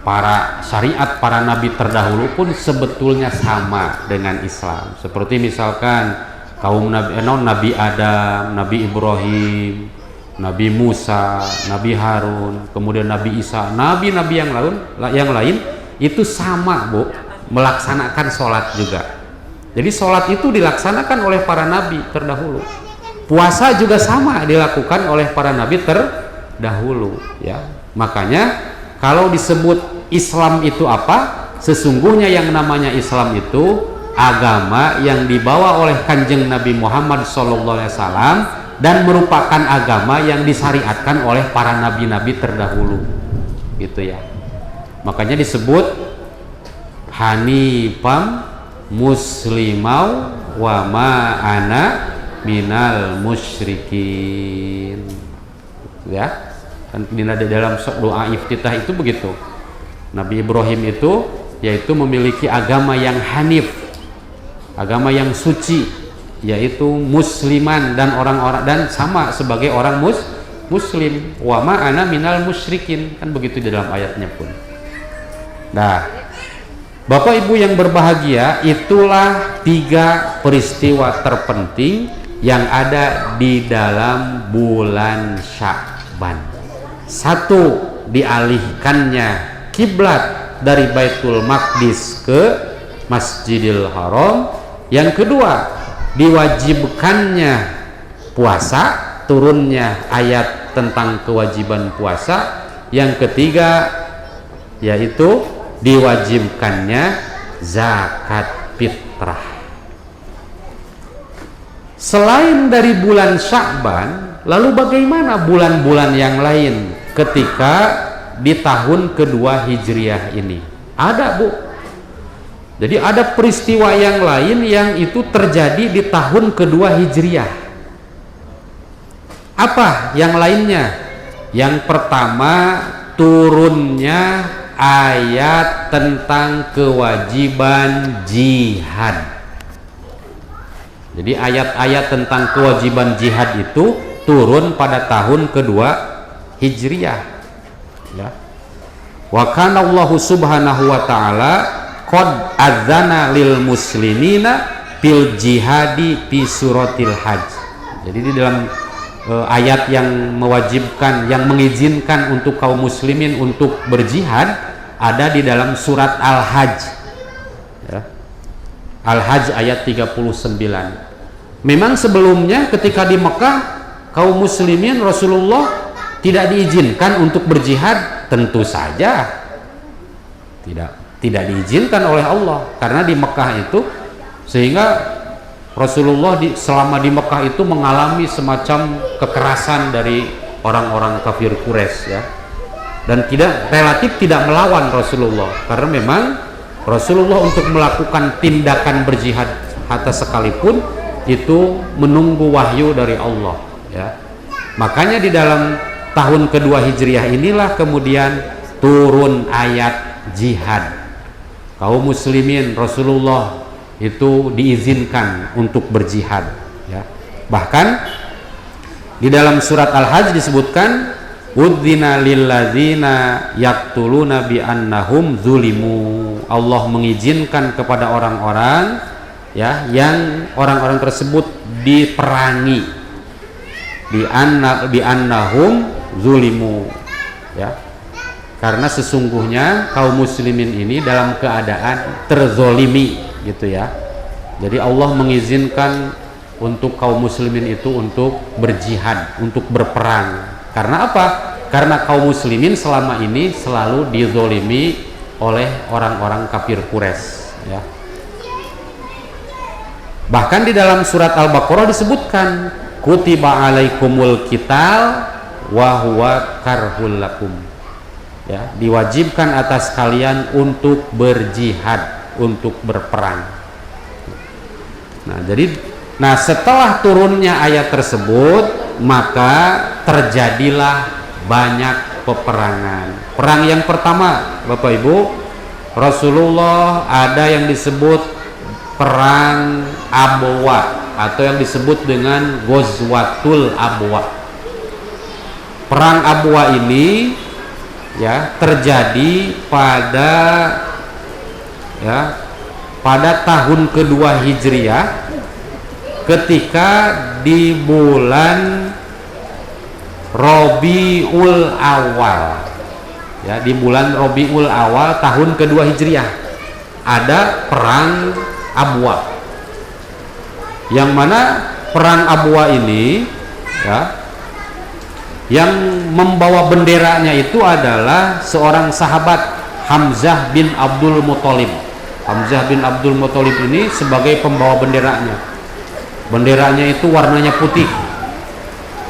para nabi terdahulu pun sebetulnya sama dengan Islam. Seperti misalkan kaum Nabi Adam, Nabi Ibrahim, Nabi Musa, Nabi Harun, kemudian Nabi Isa, nabi-nabi yang lain itu sama, Bu, melaksanakan sholat juga. Jadi sholat itu dilaksanakan oleh para nabi terdahulu. Puasa juga sama dilakukan oleh para nabi terdahulu, ya. Makanya kalau disebut Islam itu apa? Sesungguhnya yang namanya Islam itu agama yang dibawa oleh Kanjeng Nabi Muhammad SAW dan merupakan agama yang disyariatkan oleh para nabi-nabi terdahulu, gitu ya. Makanya disebut Hanifam Muslimau wa ma ana minal musyrikin, ya. Dan di dalam doa iftitah itu begitu. Nabi Ibrahim itu yaitu memiliki agama yang hanif, agama yang suci, yaitu musliman dan orang-orang dan sama sebagai orang muslim. Wa ma ana minal musyrikin, kan begitu di dalam ayatnya pun. Nah, Bapak Ibu yang berbahagia, itulah 3 peristiwa terpenting yang ada di dalam bulan Sya'ban. 1, dialihkannya kiblat dari Baitul Maqdis ke Masjidil Haram. Yang kedua, diwajibkannya puasa, turunnya ayat tentang kewajiban puasa. Yang ketiga, yaitu diwajibkannya zakat fitrah. Selain dari bulan Sya'ban, lalu bagaimana bulan-bulan yang lain ketika di tahun kedua Hijriah ini? Ada, Bu. Jadi ada peristiwa yang lain yang itu terjadi di tahun kedua Hijriah. Apa yang lainnya? Yang pertama, turunnya ayat tentang kewajiban jihad. Jadi ayat-ayat tentang kewajiban jihad itu turun pada tahun kedua Hijriah, ya. Wa kana Allahu subhanahu wa ta'ala qad adzana lil muslimina bil jihadi fi suratil hajj. Jadi di dalam ayat yang mewajibkan, yang mengizinkan untuk kaum muslimin untuk berjihad ada di dalam surat Al-Hajj, ya. Al-Hajj ayat 39. Memang sebelumnya ketika di Mekah kaum muslimin Rasulullah tidak diizinkan untuk berjihad, tentu saja tidak diizinkan oleh Allah karena di Mekah itu, sehingga Rasulullah selama di Mekah itu mengalami semacam kekerasan dari orang-orang kafir Quraisy, ya, dan relatif tidak melawan Rasulullah karena memang Rasulullah untuk melakukan tindakan berjihad hatta sekalipun itu menunggu wahyu dari Allah, ya. Makanya di dalam tahun kedua Hijriah inilah kemudian turun ayat jihad. Kaum muslimin Rasulullah itu diizinkan untuk berjihad, ya. Bahkan di dalam surat Al-Hajj disebutkan udzina lilladzina yaqtuluna bi annahum zulimu. Allah mengizinkan kepada orang-orang, ya, yang orang-orang tersebut diperangi bi annahum zulimu, ya. Karena sesungguhnya kaum muslimin ini dalam keadaan terzolimi, gitu ya. Jadi Allah mengizinkan untuk kaum muslimin itu untuk berjihad, untuk berperang. Karena apa? Karena kaum muslimin selama ini selalu dizolimi oleh orang-orang kafir Quraisy, ya. Bahkan di dalam surat Al-Baqarah disebutkan kutiba alaikumul qital wa huwa karhul lakum. Ya, diwajibkan atas kalian untuk berjihad, untuk berperang. Nah, setelah turunnya ayat tersebut, maka terjadilah banyak peperangan. Perang yang pertama, Bapak Ibu, Rasulullah ada yang disebut perang Abwa atau yang disebut dengan Ghazwatul Abwa. Perang Abwa ini, ya, terjadi pada tahun kedua Hijriah, ketika di bulan Rabiul Awal, ya, di bulan Rabiul Awal tahun kedua Hijriah ada perang Abwa, yang mana perang Abwa ini, ya, yang membawa benderanya itu adalah seorang sahabat, Hamzah bin Abdul Muthalib. Hamzah bin Abdul Muthalib ini sebagai pembawa benderanya. Benderanya itu warnanya putih,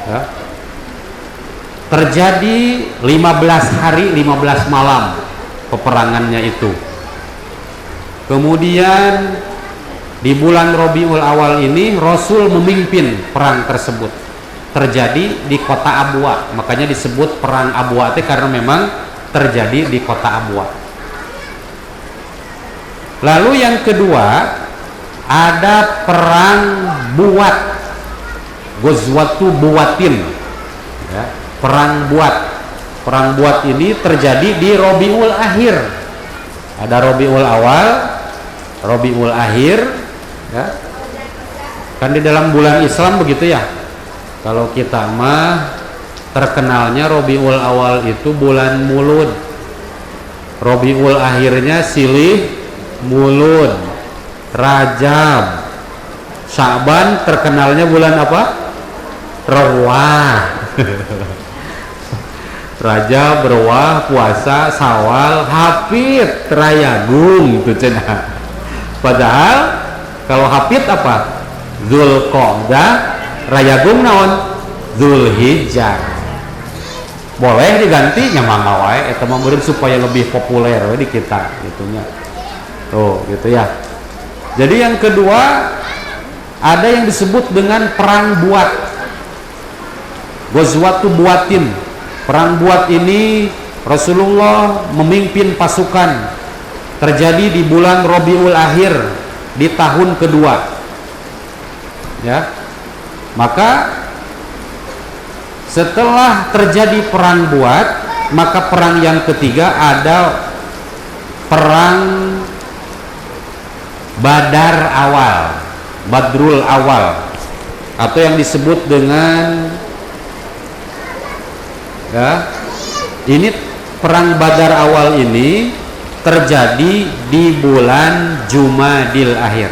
ya. Terjadi 15 hari 15 malam peperangannya itu. Kemudian di bulan Rabiul Awal ini Rasul memimpin perang tersebut. Terjadi di kota Abwa, makanya disebut perang Abwa itu karena memang terjadi di kota Abwa. Lalu yang kedua ada perang Buat, Ghazwatu Buatin, ya, perang Buat. Perang Buat ini terjadi di Rabiul Akhir. Ada Rabiul Awal, Rabiul Akhir, ya. Kan di dalam bulan Islam begitu ya. Kalau kita mah terkenalnya Rabiul Awal itu bulan Mulud, Rabiul Akhirnya Silih Mulud, Rajab, Sya'ban terkenalnya bulan apa? Rawah. Rajab, Rawah, puasa, Sawal, Hafid, Rayagung itu cenah. Padahal kalau Hafid apa? Zulqa'dah, Rayagung naon? Zulhijjah. Boleh diganti nyamang wae eta mah meureun supaya lebih populer we di kita gitunya. Tuh, gitu ya. Jadi yang kedua ada yang disebut dengan perang Buat. Ghazwatu Buatin. Perang Buat ini Rasulullah memimpin pasukan. Terjadi di bulan Rabiul Akhir di tahun kedua. Ya. Maka setelah terjadi perang Buat, maka perang yang ketiga ada perang Badar Awal, Badrul Awal, atau yang disebut dengan, ya, ini perang Badar Awal ini terjadi di bulan Jumadil Akhir.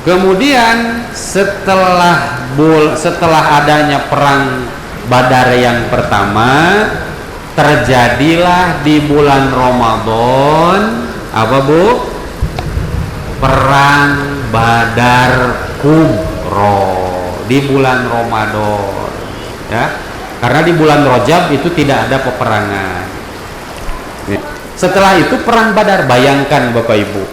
Kemudian setelah adanya perang Badar yang pertama, terjadilah di bulan Ramadan apa Bu? Perang Badar Kubro di bulan Ramadan, ya. Karena di bulan Rajab itu tidak ada peperangan. Setelah itu perang Badar, bayangkan Bapak Ibu.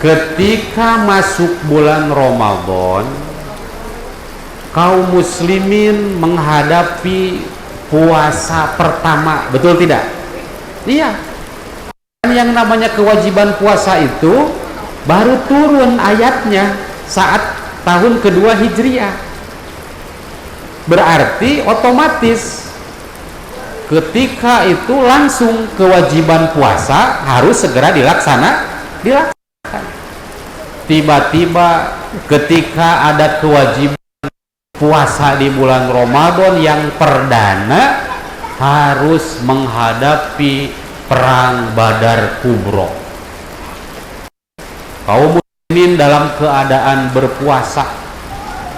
Ketika masuk bulan Ramadan, kaum muslimin menghadapi puasa pertama, betul tidak? Iya. Yang namanya kewajiban puasa itu baru turun ayatnya saat tahun kedua Hijriah. Berarti otomatis ketika itu langsung kewajiban puasa harus segera dilaksanakan. Tiba-tiba ketika ada kewajiban puasa di bulan Ramadan yang perdana harus menghadapi perang Badar Kubro. Kaum muslimin dalam keadaan berpuasa.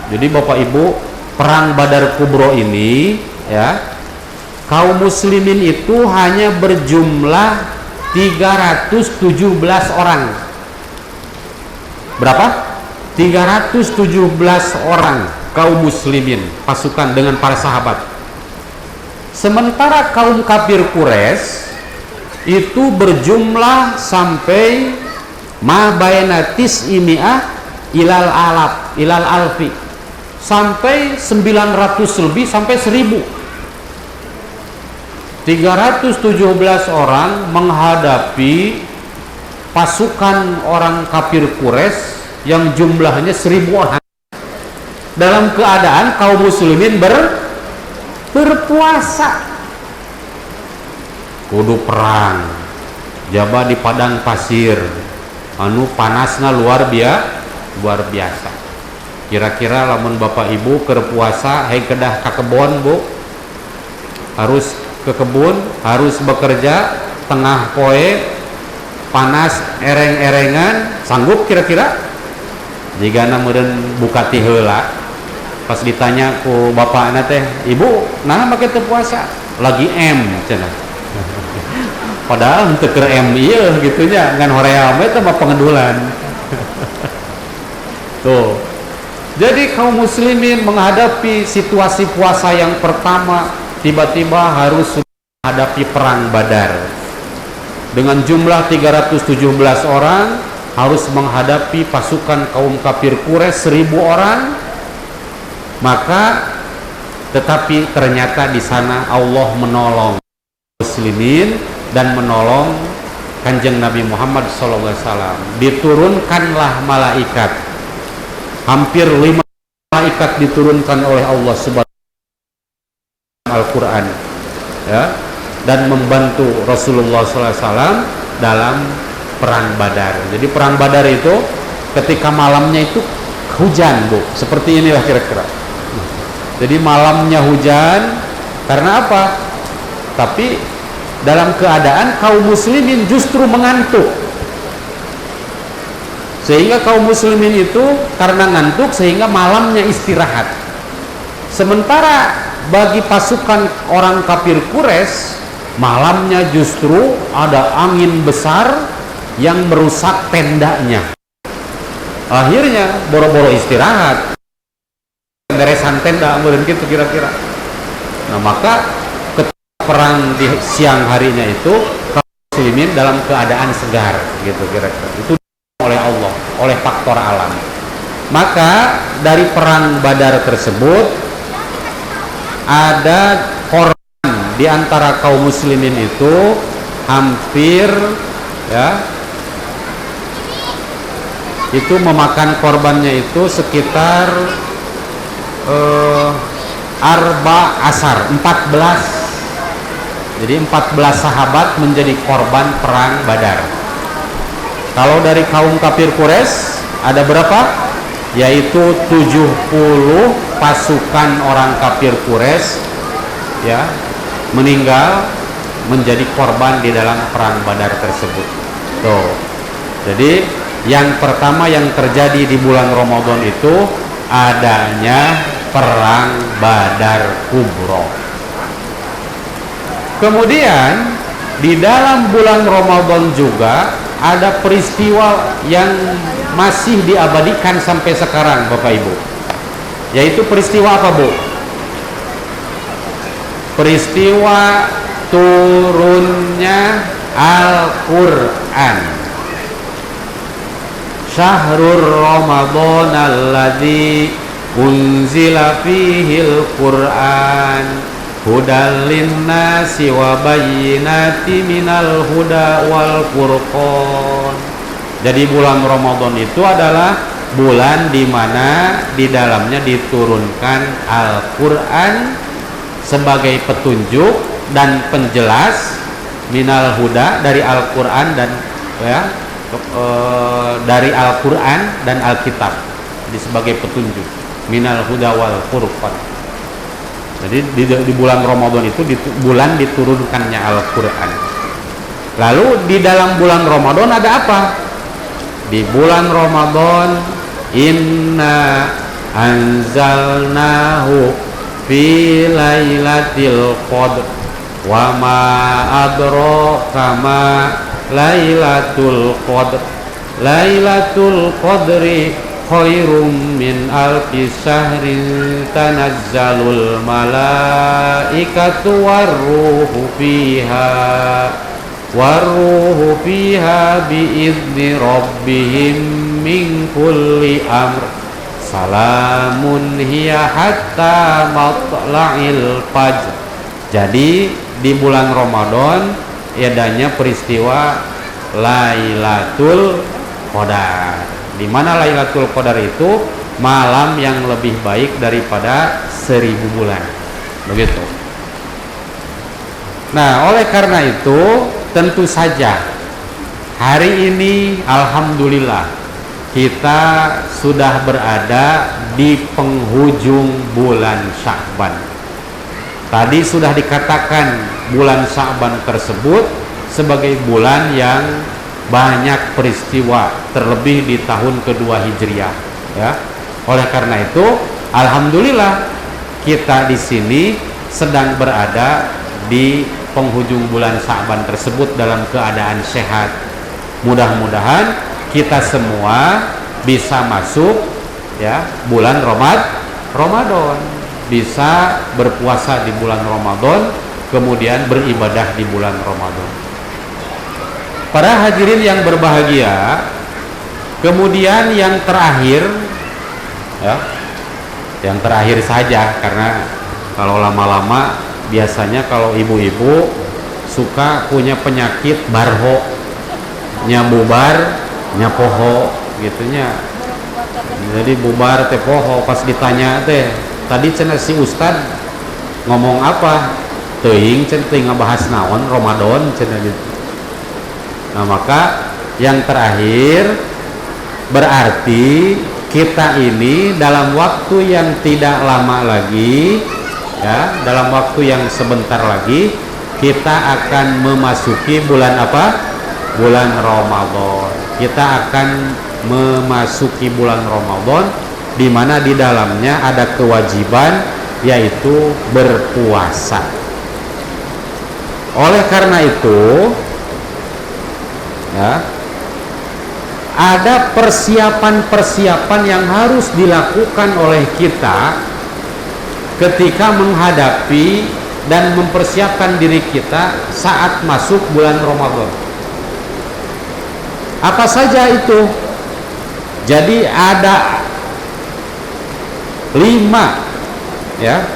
Jadi Bapak Ibu, perang Badar Kubro ini ya, kaum muslimin itu hanya berjumlah 317 orang. Berapa? 317 orang kaum muslimin pasukan dengan para sahabat. Sementara kaum kafir Quraisy itu berjumlah sampai ma baina tis'imi'ah ilal alfi, sampai 900 lebih sampai 1000. 317 orang menghadapi pasukan orang kafir Quraisy yang jumlahnya 1000 orang dalam keadaan kaum muslimin berpuasa. Kudu perang jaba di padang pasir anu panasna luar biasa. Kira-kira lamun Bapak Ibu keur puasa hayang kedah ka kebon, Bu, harus ke kebun, harus bekerja tengah poe panas ereng-erengan, sanggup kira-kira? Jika meureun buka ti heula pas ditanya ku bapakna teh, "Ibu, nah make teu puasa?" "Lagi cenah." Padahal henteu keur ieu gitu nya, ngan hoream teh mah pengedulan. Tuh. Jadi kaum muslimin menghadapi situasi puasa yang pertama, tiba-tiba harus menghadapi perang Badar. Dengan jumlah 317 orang harus menghadapi pasukan kaum kafir Quraisy 1000 orang. Maka tetapi ternyata di sana Allah menolong muslimin dan menolong Kanjeng Nabi Muhammad SAW. Diturunkanlah malaikat, hampir 5 malaikat diturunkan oleh Allah Subhanahu Al-Quran ya, dan membantu Rasulullah SAW dalam perang Badar. Jadi perang Badar itu ketika malamnya itu hujan, Bu, seperti inilah kira-kira. Jadi malamnya hujan karena apa? Tapi dalam keadaan kaum muslimin justru mengantuk, sehingga kaum muslimin itu karena ngantuk sehingga malamnya istirahat. Sementara bagi pasukan orang kafir Quraisy malamnya justru ada angin besar yang merusak tendanya. Akhirnya boro-boro istirahat, beresan tenda meureun kitu kira-kira. Nah, maka ketika perang di siang harinya itu kaum muslimin dalam keadaan segar gitu kira-kira. Itu oleh Allah, oleh faktor alam. Maka dari perang Badar tersebut ada korban di antara kaum muslimin itu hampir ya, itu memakan korbannya itu sekitar arba asar 14. Jadi 14 sahabat menjadi korban perang Badar. Kalau dari kaum kafir Quraisy ada berapa? Yaitu 70 pasukan orang kafir Quraisy ya, meninggal menjadi korban di dalam perang Badar tersebut. Tuh. Jadi yang pertama yang terjadi di bulan Ramadan itu adanya perang Badar Kubro. Kemudian di dalam bulan Ramadan juga ada peristiwa yang masih diabadikan sampai sekarang, Bapak Ibu. Yaitu peristiwa apa, Bu? Peristiwa turunnya Al-Quran. Syahrul Ramadan alladzi unzila fihil Qur'an hudal linnasi wa bayyinati minal huda wal furqan. Jadi bulan Ramadan itu adalah bulan di mana di dalamnya diturunkan Al-Qur'an sebagai petunjuk dan penjelas, minal huda dari Al-Qur'an dan dari Al-Qur'an dan Alkitab, jadi sebagai petunjuk, minal huda wal furqan. Jadi di bulan Ramadan itu bulan diturunkannya Al-Qur'an. Lalu di dalam bulan Ramadan ada apa? Di bulan Ramadan inna anzalnahu fi lailatul qadr wa ma adraka ma lailatul qadr lailatul qadri khairum min alfi syahrin tanazzalul malaikatu warruhu fiha biizni rabbihim min kulli amr salamun hiya hatta matla'il fajr. Jadi di bulan Ramadan adanya peristiwa Lailatul Qadar, di mana Lailatul Qadar itu malam yang lebih baik daripada 1000 bulan, begitu. Nah, oleh karena itu tentu saja hari ini alhamdulillah kita sudah berada di penghujung bulan Sya'ban. Tadi sudah dikatakan bulan Sya'ban tersebut sebagai bulan yang banyak peristiwa, terlebih di tahun kedua Hijriah, ya. Oleh karena itu, alhamdulillah kita di sini sedang berada di penghujung bulan Sya'ban tersebut dalam keadaan sehat. Mudah-mudahan kita semua bisa masuk, ya, bulan Ramadan, bisa berpuasa di bulan Ramadan, kemudian beribadah di bulan Ramadan. Para hadirin yang berbahagia, kemudian yang terakhir, ya, yang terakhir saja, karena kalau lama-lama biasanya kalau ibu-ibu suka punya penyakit barho, nyabubar, nyapoho, gitunya. Jadi bubar teh poho, pas ditanya teh, tadi cenah si Ustad ngomong apa? Teuing cenah teuing ngabahas naon Ramadan cenah gitu. Nah, maka yang terakhir berarti kita ini dalam waktu yang tidak lama lagi, ya, dalam waktu yang sebentar lagi kita akan memasuki bulan apa? Bulan Ramadan. Kita akan memasuki bulan Ramadan, di mana di dalamnya ada kewajiban, yaitu berpuasa. Oleh karena itu, ya, ada persiapan-persiapan yang harus dilakukan oleh kita ketika menghadapi dan mempersiapkan diri kita saat masuk bulan Ramadan. Apa saja itu? Jadi ada 5, ya.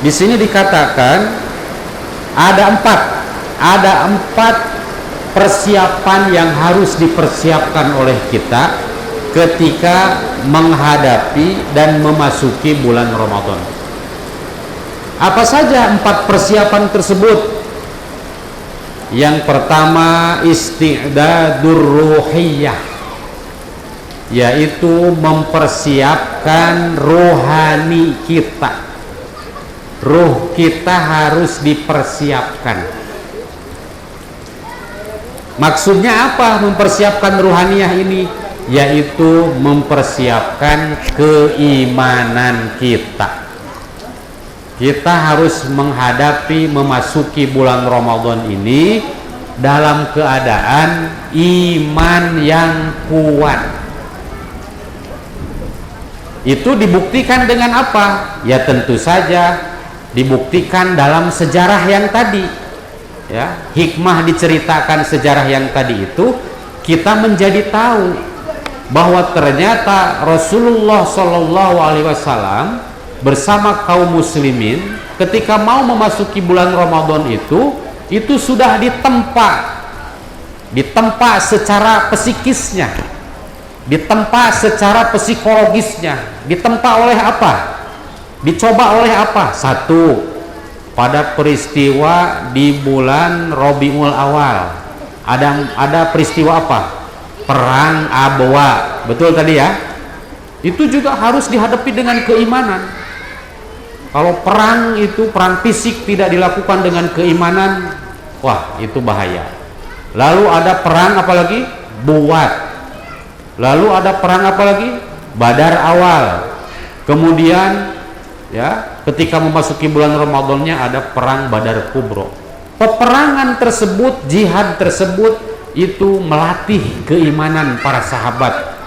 Di sini dikatakan ada 4 persiapan yang harus dipersiapkan oleh kita ketika menghadapi dan memasuki bulan Ramadan. Apa saja 4 persiapan tersebut? Yang pertama, isti'dadur ruhiyah, yaitu mempersiapkan rohani kita. Ruh kita harus dipersiapkan. Maksudnya apa mempersiapkan ruhaniyah ini? Yaitu mempersiapkan keimanan kita. Kita harus menghadapi, memasuki bulan Ramadan ini dalam keadaan iman yang kuat. Itu dibuktikan dengan apa? Ya tentu saja dibuktikan dalam sejarah yang tadi, ya. Hikmah diceritakan sejarah yang tadi itu, kita menjadi tahu bahwa ternyata Rasulullah Shallallahu Alaihi Wasallam bersama kaum muslimin ketika mau memasuki bulan Ramadan itu sudah ditempa secara psikisnya, ditempa secara psikologisnya, ditempa oleh apa? Dicoba oleh apa? Satu, pada peristiwa di bulan Rabiul Awal ada peristiwa apa? Perang Abwa, betul tadi ya? Itu juga harus dihadapi dengan keimanan. Kalau perang itu, perang fisik tidak dilakukan dengan keimanan, wah itu bahaya. Lalu ada perang apalagi? Buat. Lalu ada perang apalagi? Badar awal. Kemudian ya, ketika memasuki bulan Ramadannya ada perang Badar Kubro. Peperangan tersebut, jihad tersebut itu melatih keimanan para sahabat.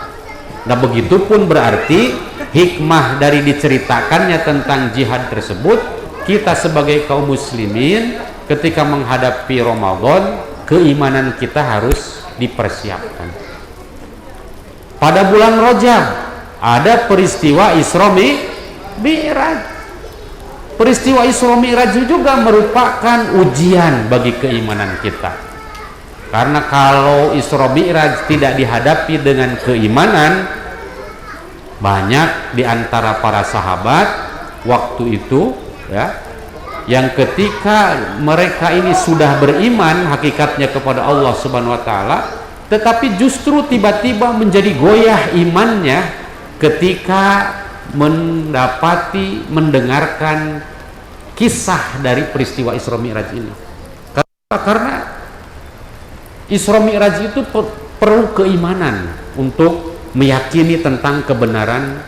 Nah, begitupun berarti hikmah dari diceritakannya tentang jihad tersebut, kita sebagai kaum muslimin ketika menghadapi Ramadan, keimanan kita harus dipersiapkan. Pada bulan Rajab ada peristiwa Isra Mi'raj. Peristiwa Isra Mi'raj juga merupakan ujian bagi keimanan kita. Karena kalau Isra Mi'raj tidak dihadapi dengan keimanan, banyak di antara para sahabat waktu itu ya, yang ketika mereka ini sudah beriman hakikatnya kepada Allah Subhanahu wa taala, tetapi justru tiba-tiba menjadi goyah imannya ketika mendengarkan kisah dari peristiwa Isra Mi'raj ini. Karena Isra Mi'raj itu perlu keimanan untuk meyakini tentang kebenaran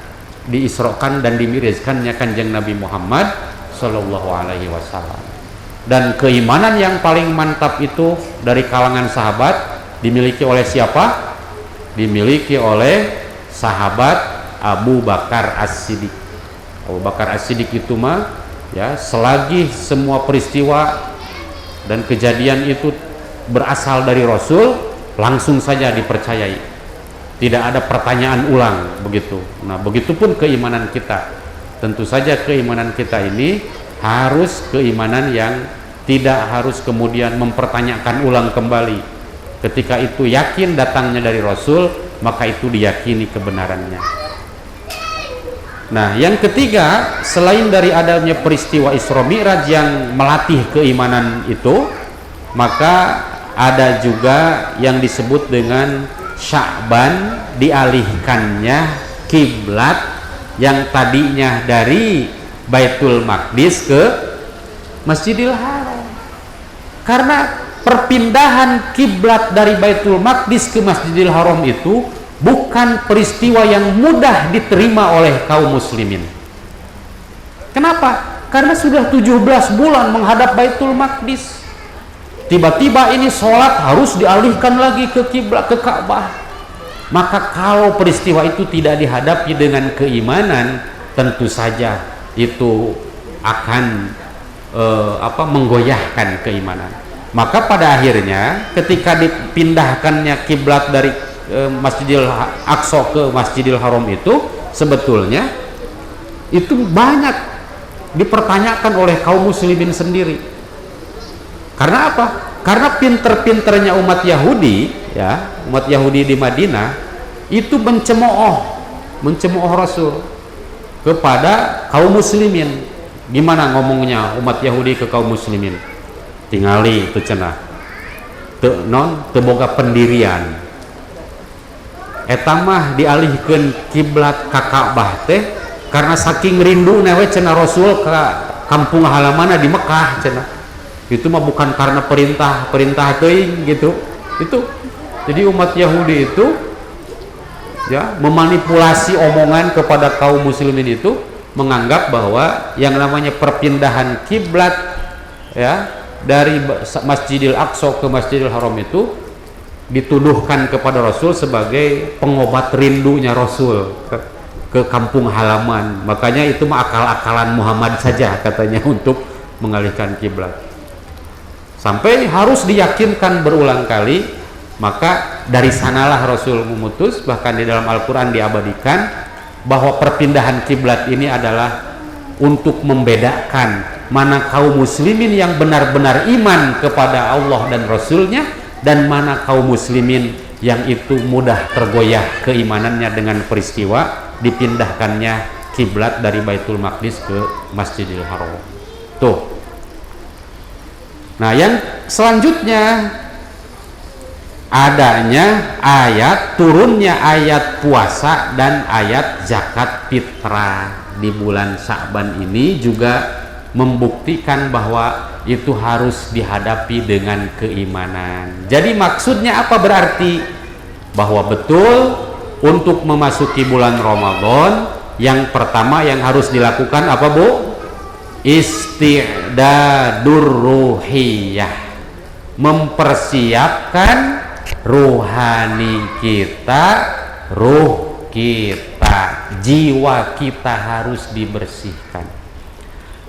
diisrokan dan dimirajkannya Kanjeng Nabi Muhammad Sallallahu Alaihi Wasallam. Dan keimanan yang paling mantap itu dari kalangan sahabat dimiliki oleh siapa? Dimiliki oleh sahabat Abu Bakar As-Siddiq. Abu Bakar As-Siddiq itu mah ya, selagi semua peristiwa dan kejadian itu berasal dari Rasul, langsung saja dipercayai, tidak ada pertanyaan ulang begitu. Nah, begitupun keimanan kita. Tentu saja keimanan kita ini harus keimanan yang tidak harus kemudian mempertanyakan ulang kembali. Ketika itu yakin datangnya dari Rasul, maka itu diyakini kebenarannya. Nah, yang ketiga, selain dari adanya peristiwa Isra Mi'raj yang melatih keimanan itu, maka ada juga yang disebut dengan Sya'ban, dialihkannya kiblat yang tadinya dari Baitul Maqdis ke Masjidil Haram. Karena perpindahan kiblat dari Baitul Maqdis ke Masjidil Haram itu bukan peristiwa yang mudah diterima oleh kaum muslimin. Kenapa? Karena sudah 17 bulan menghadap Baitul Maqdis. Tiba-tiba ini sholat harus dialihkan lagi ke kiblat, ke Ka'bah. Maka kalau peristiwa itu tidak dihadapi dengan keimanan, tentu saja itu akan menggoyahkan keimanan. Maka pada akhirnya ketika dipindahkannya kiblat dari Masjidil Aqsa ke Masjidil Haram itu, sebetulnya itu banyak dipertanyakan oleh kaum muslimin sendiri. Karena apa? Karena pinter-pinternya umat Yahudi, ya, umat Yahudi di Madinah itu mencemooh Rasul kepada kaum muslimin. Gimana ngomongnya umat Yahudi ke kaum muslimin? Tingali itu cenah teu boga pendirian. Eta mah dialihkeun kiblat ka Ka'bah teh karena saking rindu we cenah Rasul ka kampung halamanna di Mekah cenah. Itu mah bukan karena perintah teuing gitu. Itu jadi umat Yahudi itu ya memanipulasi omongan kepada kaum muslimin itu, menganggap bahwa yang namanya perpindahan kiblat ya dari Masjidil Aqsa ke Masjidil Haram itu dituduhkan kepada Rasul sebagai pengobat rindunya Rasul ke kampung halaman. Makanya itu mah akal-akalan Muhammad saja katanya untuk mengalihkan kiblat. Sampai harus diyakinkan berulang kali Maka dari sanalah Rasul memutus, bahkan di dalam Al-Quran diabadikan bahwa perpindahan kiblat ini adalah untuk membedakan mana kaum muslimin yang benar-benar iman kepada Allah dan Rasulnya, dan mana kaum muslimin yang itu mudah tergoyah keimanannya dengan peristiwa dipindahkannya kiblat dari Baitul Maqdis ke Masjidil Haram. Tuh. Nah, yang selanjutnya adanya ayat, turunnya ayat puasa dan ayat zakat fitrah di bulan Sya'ban ini juga membuktikan bahwa itu harus dihadapi dengan keimanan. Jadi maksudnya apa berarti? Bahwa betul untuk memasuki bulan Ramadan, yang pertama yang harus dilakukan apa, Bu? Isti'dadur ruhiyah, mempersiapkan ruhani kita, ruh kita, jiwa kita harus dibersihkan.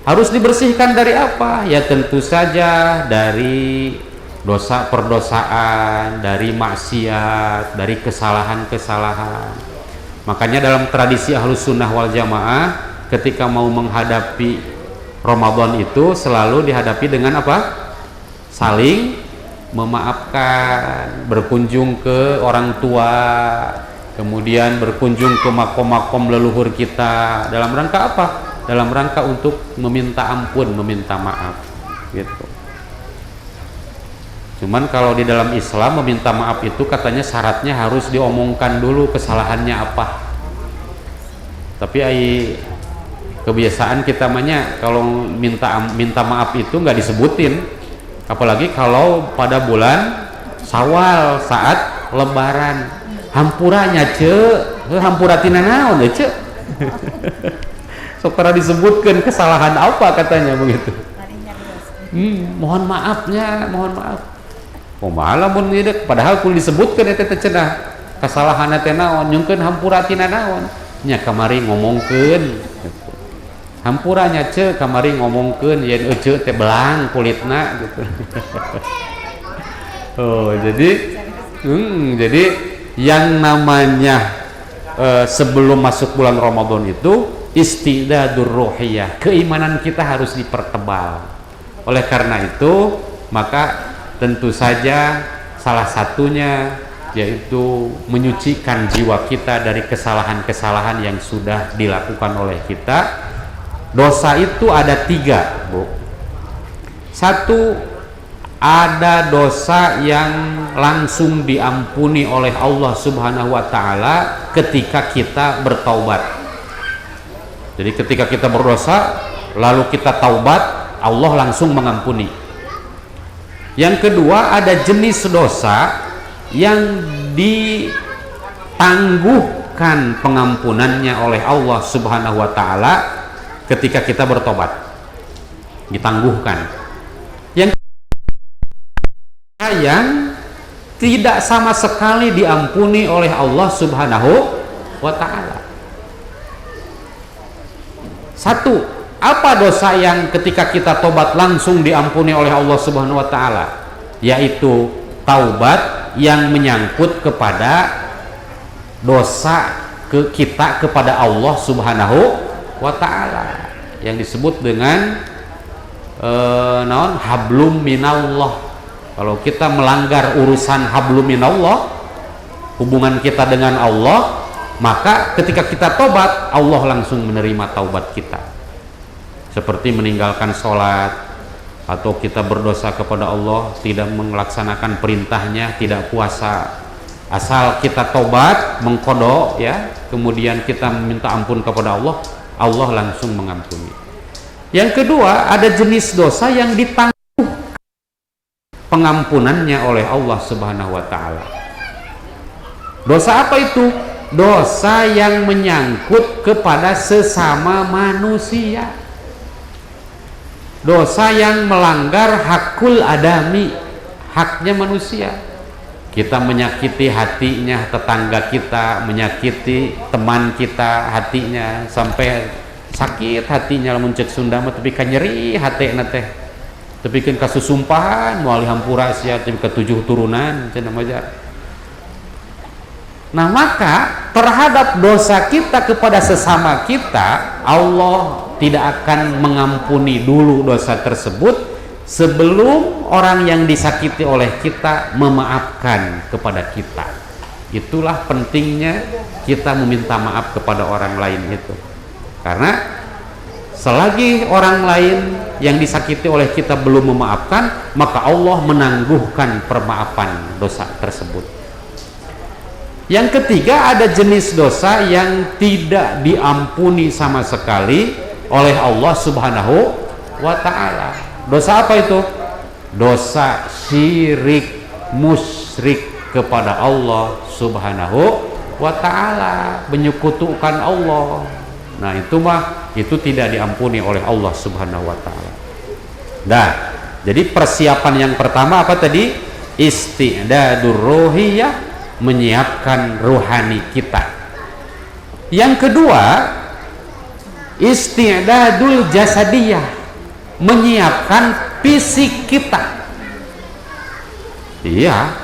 Harus dibersihkan dari apa? Ya tentu saja dari dosa perdosaan, dari maksiat, dari kesalahan-kesalahan. Makanya dalam tradisi Ahlus Sunnah wal Jamaah, ketika mau menghadapi Ramadan itu selalu dihadapi dengan apa? Saling memaafkan, berkunjung ke orang tua, kemudian berkunjung ke makom-makom leluhur kita. Dalam rangka apa? Dalam rangka untuk meminta ampun, meminta maaf, gitu. Cuman kalau di dalam Islam meminta maaf itu katanya syaratnya harus diomongkan dulu kesalahannya apa. Tapi kebiasaan kita kalau minta maaf itu nggak disebutin. Apalagi kalau pada bulan Syawal saat Lebaran, hampuranya hampuratina naon ce. So para disebutkan kesalahan apa katanya begitu. Mohon maafnya, mohon maaf. Oh malah mun padahal kun disebutkan eta teh cenah kesalahan teh naon, nyungkeun hampuratina naon. Nya kamari ngomongkeun. Hampuranya kamari ngomongkeun yen ece teh belang kulitna gitu. Oh jadi yang namanya sebelum masuk bulan Ramadan itu istidadur ruhiyah, keimanan kita harus dipertebal. Oleh karena itu maka tentu saja salah satunya yaitu menyucikan jiwa kita dari kesalahan-kesalahan yang sudah dilakukan oleh kita. Dosa itu ada 3, Bu. 1, ada dosa yang langsung diampuni oleh Allah Subhanahu wa Ta'ala ketika kita bertaubat. Jadi ketika kita berdosa lalu kita taubat, Allah langsung mengampuni. Yang kedua, ada jenis dosa yang ditangguhkan pengampunannya oleh Allah Subhanahu wa Ta'ala ketika kita bertobat, ditangguhkan. Yang tidak sama sekali diampuni oleh Allah Subhanahu wa Ta'ala. 1, apa dosa yang ketika kita tobat langsung diampuni oleh Allah Subhanahu wa Ta'ala? Yaitu taubat yang menyangkut kepada dosa kita kepada Allah Subhanahu wa Ta'ala, yang disebut dengan hablum minallah. Kalau kita melanggar urusan hablum minallah, hubungan kita dengan Allah, maka ketika kita tobat Allah langsung menerima taubat kita. Seperti meninggalkan sholat, atau kita berdosa kepada Allah, tidak melaksanakan perintahnya, tidak puasa. Asal kita tobat, mengkodok ya, kemudian kita meminta ampun kepada Allah, Allah langsung mengampuni. Yang kedua, ada jenis dosa yang ditangguh pengampunannya oleh Allah Subhanahu wa Ta'ala. Dosa apa itu? Dosa yang menyangkut kepada sesama manusia. Dosa yang melanggar hakul adami, haknya manusia. Kita menyakiti hatinya tetangga kita, menyakiti teman kita hatinya, sampai sakit hatinya lamun cek Sunda mah tapi ka nyeri hatena teh. Tapi kan kasusumpahan moal hampura sia tapi ke 7 turunan cenah mah. Nah, maka terhadap dosa kita kepada sesama kita, Allah tidak akan mengampuni dulu dosa tersebut sebelum orang yang disakiti oleh kita memaafkan kepada kita. Itulah pentingnya kita meminta maaf kepada orang lain itu. Karena selagi orang lain yang disakiti oleh kita belum memaafkan, maka Allah menangguhkan permaafan dosa tersebut. Yang ketiga, ada jenis dosa yang tidak diampuni sama sekali oleh Allah Subhanahu wa ta'ala. Dosa apa itu? Dosa syirik, musyrik kepada Allah Subhanahu wa ta'ala, menyekutukan Allah. Nah, itu tidak diampuni oleh Allah Subhanahu wa ta'ala. Nah, jadi persiapan yang pertama apa tadi? Isti'dadur ruhiyah, menyiapkan rohani kita. Yang kedua, isti'dadul jasadiyah, menyiapkan fisik kita. Iya,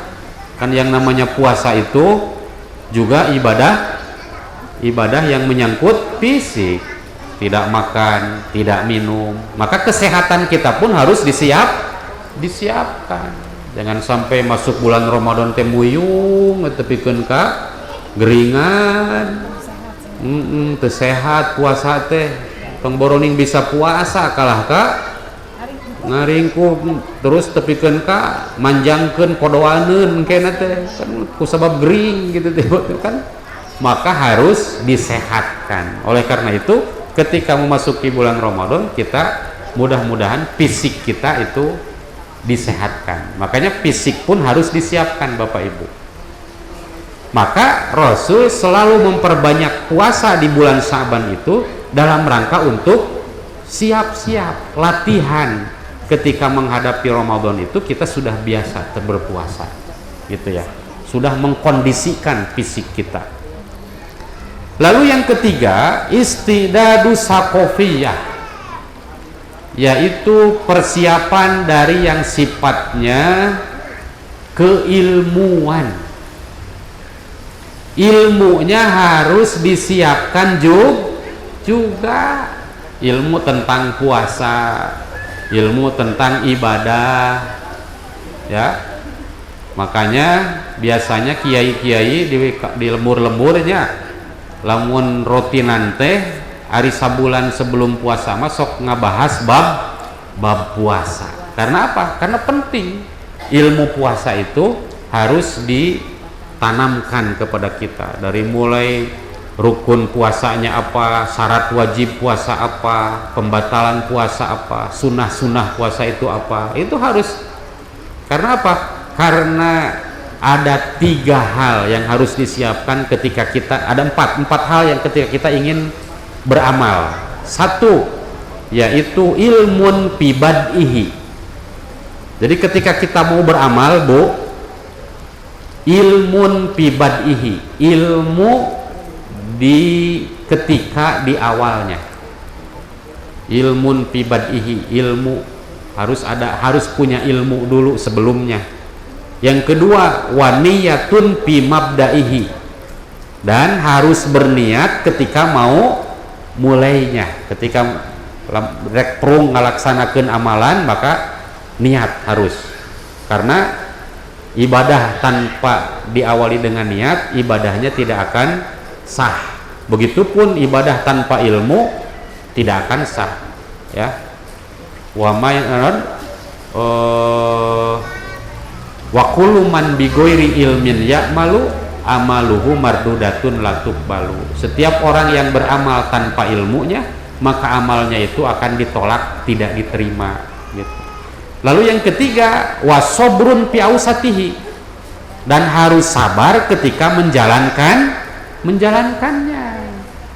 kan yang namanya puasa itu juga ibadah yang menyangkut fisik. Tidak makan, tidak minum, maka kesehatan kita pun harus disiapkan. Jangan sampai masuk bulan Ramadan teh muyung tepikeun ka geringan, teu sehat puasa teh. Tong boroning bisa puasa kalah ka ngaringkuk terus tepikeun ka manjangkeun kodoaneun kena teh kan kusabab gering gitu teh kan. Maka harus disehatkan. Oleh karena itu, ketika memasuki bulan Ramadan, kita mudah-mudahan fisik kita itu disehatkan. Makanya fisik pun harus disiapkan, Bapak Ibu. Maka Rasul selalu memperbanyak puasa di bulan Sa'ban itu dalam rangka untuk siap-siap latihan. Ketika menghadapi Ramadan itu kita sudah biasa berpuasa, gitu ya, sudah mengkondisikan fisik kita. Lalu yang ketiga, istidadu sakofiyah, yaitu persiapan dari yang sifatnya keilmuan. Ilmunya harus disiapkan juga. Ilmu tentang puasa, ilmu tentang ibadah, ya. Makanya biasanya kiai-kiai di lembur-lemburnya lamun rotinan teh hari sabulan sebelum puasa masuk ngabahas bab puasa. Karena apa? Karena penting. Ilmu puasa itu harus ditanamkan kepada kita, dari mulai rukun puasanya apa, syarat wajib puasa apa, pembatalan puasa apa, sunnah-sunnah puasa itu apa. Itu harus. Karena apa? Karena ada 3 hal yang harus disiapkan ketika kita, ada 4 hal yang ketika kita ingin beramal. 1, yaitu ilmun pibad'ihi. Jadi ketika kita mau beramal, Bu, ilmun pibad'ihi, ilmu ketika di awalnya. Ilmun pibad'ihi, ilmu harus punya ilmu dulu sebelumnya. Yang kedua, waniyatun fi mabda'ihi, dan harus berniat ketika mau mulainya. Ketika rek prung ngalaksanakeun amalan, maka niat harus. Karena ibadah tanpa diawali dengan niat, ibadahnya tidak akan sah. Begitupun ibadah tanpa ilmu tidak akan sah, ya. Wa wa kullu man bi ghairi ilmin ya'malu amaluhu mardudatun la tuqbalu. Setiap orang yang beramal tanpa ilmunya, maka amalnya itu akan ditolak, tidak diterima, gitu. Lalu yang ketiga, wasobrun fi ausatihi, dan harus sabar ketika menjalankannya.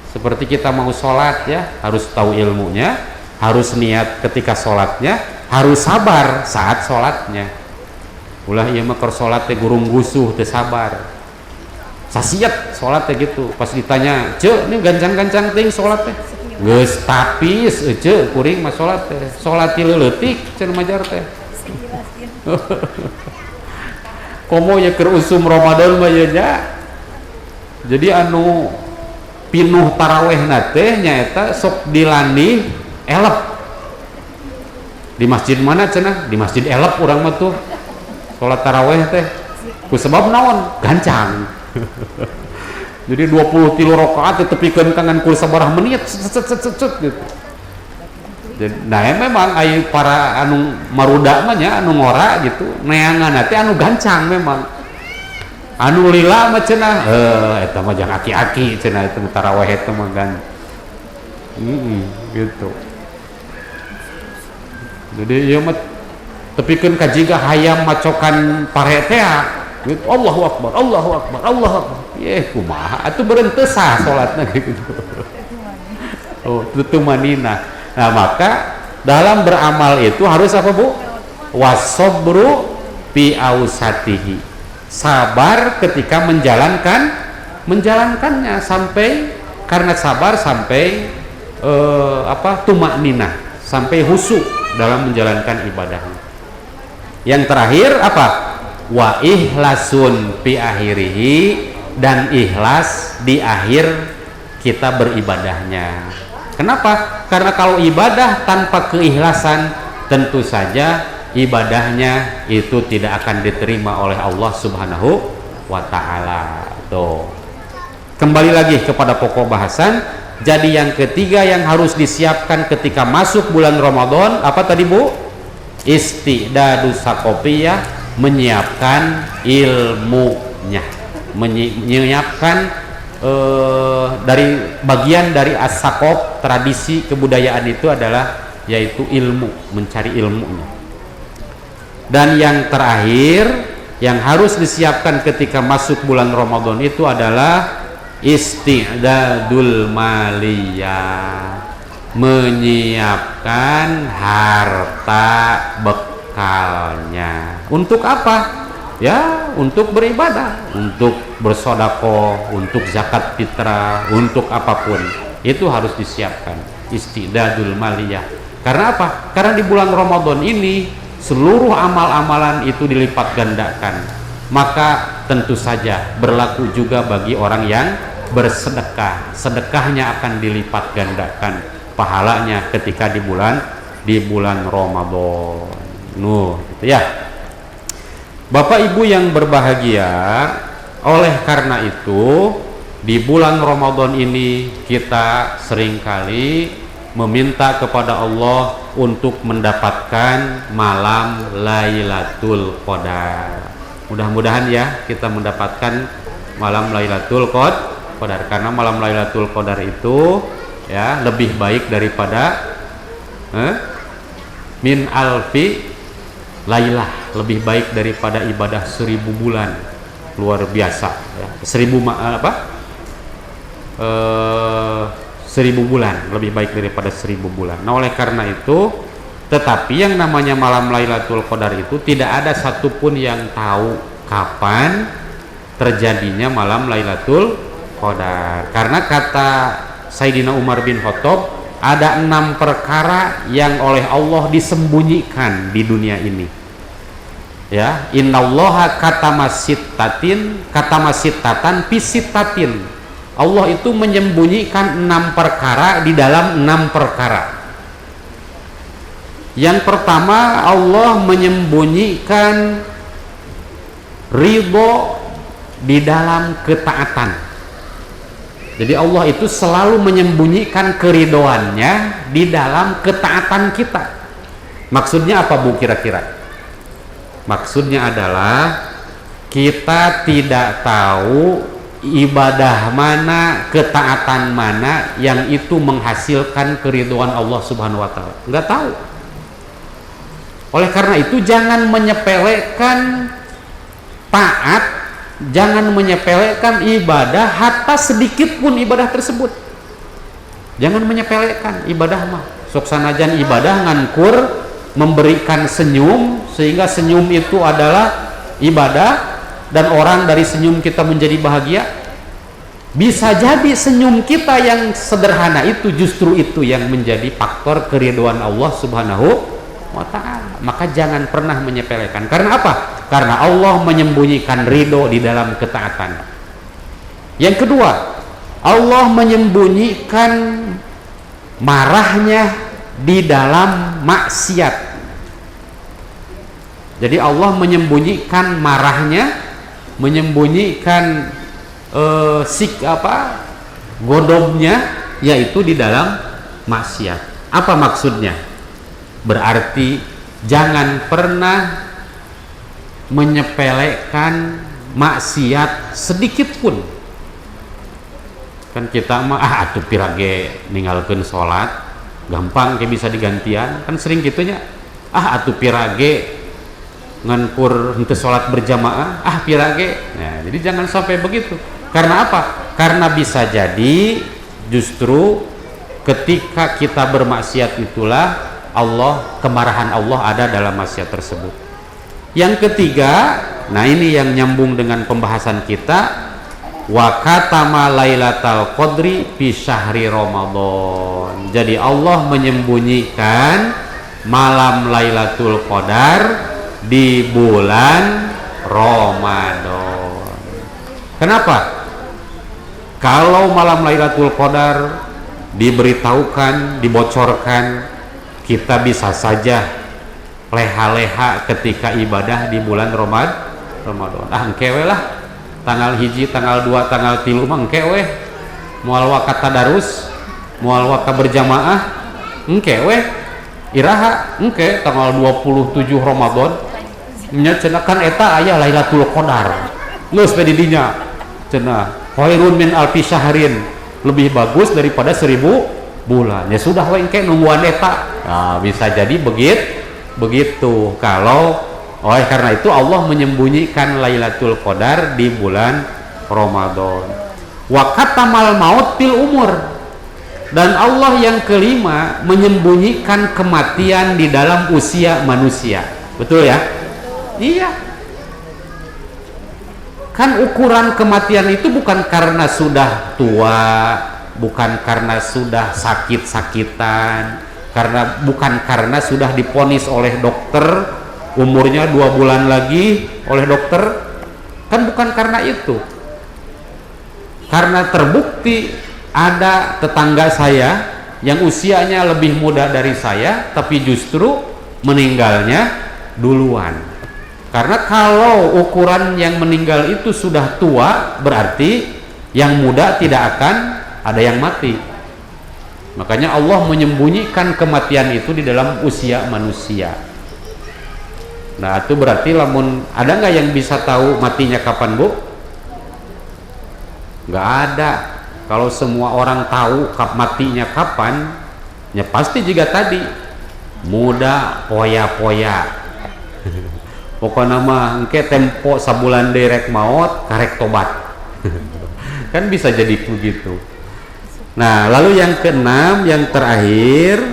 Seperti kita mau sholat, ya, harus tahu ilmunya, harus niat ketika sholatnya, harus sabar saat sholatnya. Ulah ieu mah keur salat teh gurung gusuh teh sabar. Sasiat salat teh gitu. Pas ditanya, "Ceu, ini gancang-gancang teuing salat teh?" Geus tapis ceu kuring mah salat teh. Salat ti leutik cenah majar teh. Komo ya keur usum Ramadan mah ye nya. Jadi anu pinuh taraweh nate nyaeta sok dilani elep di masjid mana cenah, di masjid elep urang mah tuh sholat taraweh teh ku sebab naon gancang. Jadi 23 rakaat ditepikeun kangen ku sabaraha menit gitu. Jadi nah memang aya para anu maruda mah nya anu ngora gitu neangan teh anu gancang memang. Anu lila mah cenah eta mah jang aki-aki cenah itu taraweh eta mah gan gitu. Jadi ieu mah tepikeun ka jiga hayam macokan pare teh gitu. Allahu akbar, Allahu akbar, Allahu akbar. Kumaha atuh beureunteu sah salatna gitu. Oh, tutumanina. Nah, maka dalam beramal itu harus apa, Bu? Wasobru fi ausatihi. Sabar ketika menjalankannya sampai karena sabar sampai tumakninah, sampai khusyuk dalam menjalankan ibadahnya. Yang terakhir apa? Wa ikhlasun fi akhirihi, dan ikhlas di akhir kita beribadahnya. Kenapa? Karena kalau ibadah tanpa keikhlasan tentu saja ibadahnya itu tidak akan diterima oleh Allah Subhanahu wa ta'ala. Tuh. Kembali lagi kepada pokok bahasan. Jadi yang ketiga yang harus disiapkan ketika masuk bulan Ramadan apa tadi, Bu? Istidadu sakopiyah, menyiapkan ilmunya, menyiapkan dari bagian dari as-sakop, tradisi kebudayaan itu adalah yaitu ilmu, mencari ilmunya. Dan yang terakhir yang harus disiapkan ketika masuk bulan Ramadan itu adalah istidadul maliyah, menyiapkan harta bekalnya. Untuk apa? Ya, untuk beribadah, untuk bersedekah, untuk zakat fitrah, untuk apapun itu harus disiapkan istidadul maliyah. Karena apa? Karena di bulan Ramadan ini seluruh amal-amalan itu dilipat gandakan. Maka tentu saja berlaku juga bagi orang yang bersedekah. Sedekahnya akan dilipat gandakan pahalanya ketika di bulan Ramadan. Gitu ya. Bapak Ibu yang berbahagia, oleh karena itu di bulan Ramadan ini kita seringkali meminta kepada Allah untuk mendapatkan malam Lailatul Qadar. Mudah-mudahan ya kita mendapatkan malam Lailatul Qadar, karena malam Lailatul Qadar itu ya lebih baik daripada min alfi lailah, lebih baik daripada ibadah 1000 bulan. Luar biasa ya. 1000 bulan lebih baik daripada 1000 bulan. Nah, oleh karena itu, tetapi yang namanya malam Lailatul Qadar itu tidak ada satupun yang tahu kapan terjadinya malam Lailatul Qadar. Karena kata Sayyidina Umar bin Khattab, ada 6 perkara yang oleh Allah disembunyikan di dunia ini. Ya, innallaha katamasittatan pisitatin. Allah itu menyembunyikan 6 perkara di dalam 6 perkara. Yang pertama, Allah menyembunyikan ridho di dalam ketaatan. Jadi Allah itu selalu menyembunyikan keridoannya di dalam ketaatan kita. Maksudnya apa, Bu, kira-kira? Maksudnya adalah kita tidak tahu ibadah mana, ketaatan mana yang itu menghasilkan keridhaan Allah Subhanahu wa ta'ala. Enggak tahu. Oleh karena itu jangan menyepelekan taat, jangan menyepelekan ibadah, hatta sedikit pun ibadah tersebut. Jangan menyepelekan ibadah mah. Sok sanajan ibadah ngankur memberikan senyum, sehingga senyum itu adalah ibadah, dan orang dari senyum kita menjadi bahagia. Bisa jadi senyum kita yang sederhana itu justru itu yang menjadi faktor keridhaan Allah Subhanahu wa ta'ala. Maka jangan pernah menyepelekan. Karena apa? Karena Allah menyembunyikan ridho di dalam ketaatan. Yang kedua, Allah menyembunyikan marahnya di dalam maksiat. Jadi Allah menyembunyikan marahnya, menyembunyikan godobnya, yaitu di dalam maksiat. Apa maksudnya? Berarti jangan pernah menyepelekan maksiat sedikit pun. Kan kita mah atuh pirage ninggalkeun salat gampang kayak bisa digantian, kan sering gitunya. Atuh pirage ngan pur henteu salat berjamaah, pirage. Nah, jadi jangan sampai begitu. Karena apa? Karena bisa jadi justru ketika kita bermaksiat itulah kemarahan Allah ada dalam maksiat tersebut. Yang ketiga, nah ini yang nyambung dengan pembahasan kita, wa katama lailatal qadri fi syahri Ramadan. Jadi Allah menyembunyikan malam Lailatul Qadar di bulan Ramadan. Kenapa? Kalau malam Lailatul Qadar diberitahukan, dibocorkan, kita bisa saja leha-leha ketika ibadah di bulan Ramadan. Engkewe lah tanggal hiji, tanggal 2, tanggal 3 mah engkewe moal wakat tadarus, moal wakat berjamaah engkewe iraha engke tanggal 27 Ramadan nya cenah kan eta aya Lailatul Qadar geus pe di dinya cenah khairun min alfi syahrin, lebih bagus daripada 1000 bulan. Ya sudah we engke nungguan eta. Nah, bisa jadi begitu. Kalau oleh karena itu Allah menyembunyikan Lailatul Qadar di bulan Ramadan. Wa katamal maut fil umur. Dan Allah yang kelima menyembunyikan kematian di dalam usia manusia. Betul ya? Iya. Kan ukuran kematian itu bukan karena sudah tua, bukan karena sudah sakit-sakitan, bukan karena sudah diponis oleh dokter umurnya 2 bulan lagi oleh dokter, kan bukan karena itu. Karena terbukti ada tetangga saya yang usianya lebih muda dari saya tapi justru meninggalnya duluan. Karena kalau ukuran yang meninggal itu sudah tua, berarti yang muda tidak akan ada yang mati. Makanya Allah menyembunyikan kematian itu di dalam usia manusia. Nah, itu berarti ada nggak yang bisa tahu matinya kapan, Bu? Nggak ada. Kalau semua orang tahu matinya kapan, ya pasti juga tadi muda poya-poya. Pokoknya mah engke tempo sabulan derek maut karek tobat. Kan bisa jadi begitu. Nah, lalu yang keenam, yang terakhir,